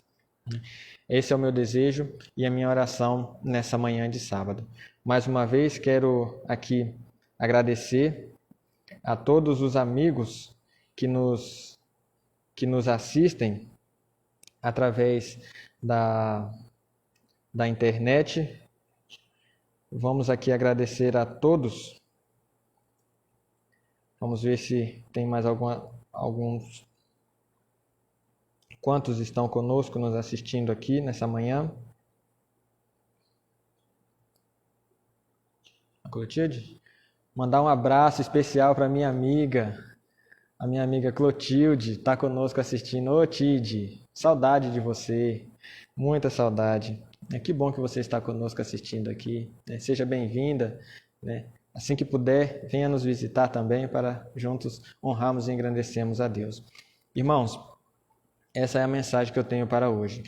Esse é o meu desejo e a minha oração nessa manhã de sábado. Mais uma vez quero aqui agradecer a todos os amigos que nos assistem através da internet. Vamos aqui agradecer a todos. Vamos ver se tem mais alguns. Quantos estão conosco nos assistindo aqui nessa manhã? Clotilde? Mandar um abraço especial para minha amiga. A minha amiga Clotilde está conosco assistindo. Ô, Tide, saudade de você, muita saudade. Que bom que você está conosco assistindo aqui. Seja bem-vinda. Assim que puder, venha nos visitar também para juntos honrarmos e engrandecermos a Deus. Irmãos, essa é a mensagem que eu tenho para hoje.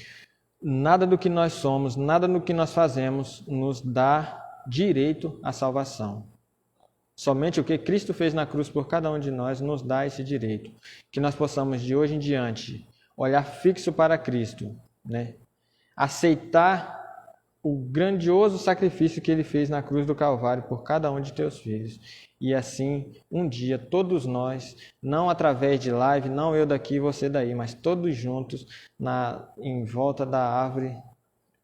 Nada do que nós somos, nada do que nós fazemos nos dá direito à salvação. Somente o que Cristo fez na cruz por cada um de nós nos dá esse direito. Que nós possamos, de hoje em diante, olhar fixo para Cristo, né? Aceitar o grandioso sacrifício que Ele fez na cruz do Calvário por cada um de teus filhos. E assim, um dia, todos nós, não através de live, não eu daqui e você daí, mas todos juntos, em volta da árvore,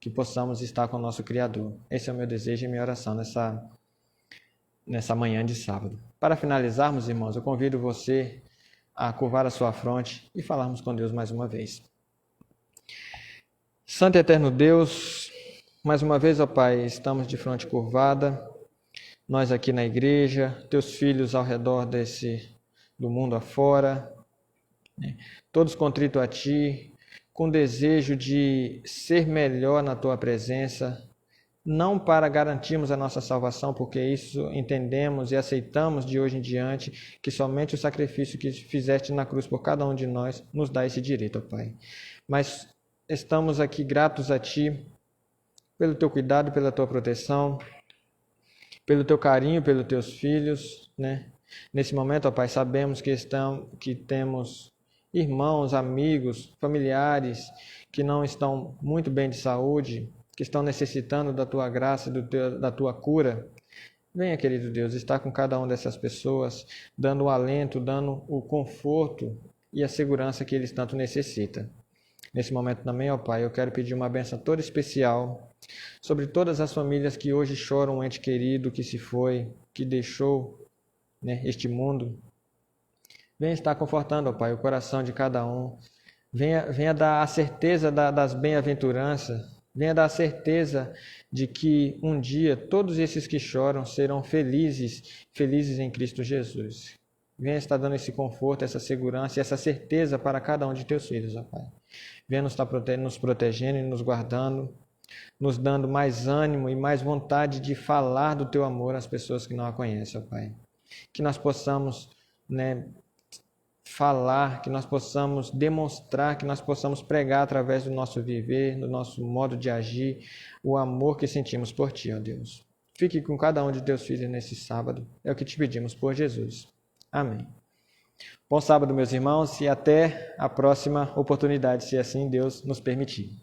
que possamos estar com o nosso Criador. Esse é o meu desejo e minha oração nessa manhã de sábado. Para finalizarmos, irmãos, eu convido você a curvar a sua fronte e falarmos com Deus mais uma vez. Santo e eterno Deus, mais uma vez, ó Pai, estamos de fronte curvada, nós aqui na igreja, teus filhos ao redor do mundo afora, todos contritos a Ti, com desejo de ser melhor na Tua presença, não para garantirmos a nossa salvação, porque isso entendemos e aceitamos de hoje em diante, que somente o sacrifício que fizeste na cruz por cada um de nós nos dá esse direito, ó Pai. Mas estamos aqui gratos a Ti, pelo Teu cuidado, pela Tua proteção, pelo Teu carinho, pelos Teus filhos, né? Nesse momento, ó Pai, sabemos que temos irmãos, amigos, familiares que não estão muito bem de saúde, que estão necessitando da Tua graça, da Tua cura. Venha, querido Deus, estar com cada uma dessas pessoas, dando o alento, dando o conforto e a segurança que eles tanto necessitam. Nesse momento também, ó Pai, eu quero pedir uma bênção toda especial sobre todas as famílias que hoje choram um ente querido que se foi, que deixou, né, este mundo. Venha estar confortando, ó Pai, o coração de cada um. Venha dar a certeza das bem-aventuranças. Venha dar a certeza de que um dia todos esses que choram serão felizes em Cristo Jesus. Venha estar dando esse conforto, essa segurança e essa certeza para cada um de teus filhos, ó Pai. Venha nos protegendo e nos guardando, nos dando mais ânimo e mais vontade de falar do teu amor às pessoas que não a conhecem, ó Pai. Que nós possamos, né, falar, que nós possamos demonstrar, que nós possamos pregar através do nosso viver, do nosso modo de agir, o amor que sentimos por Ti, ó Deus. Fique com cada um de teus filhos nesse sábado. É o que te pedimos por Jesus. Amém. Bom sábado, meus irmãos, e até a próxima oportunidade, se assim Deus nos permitir.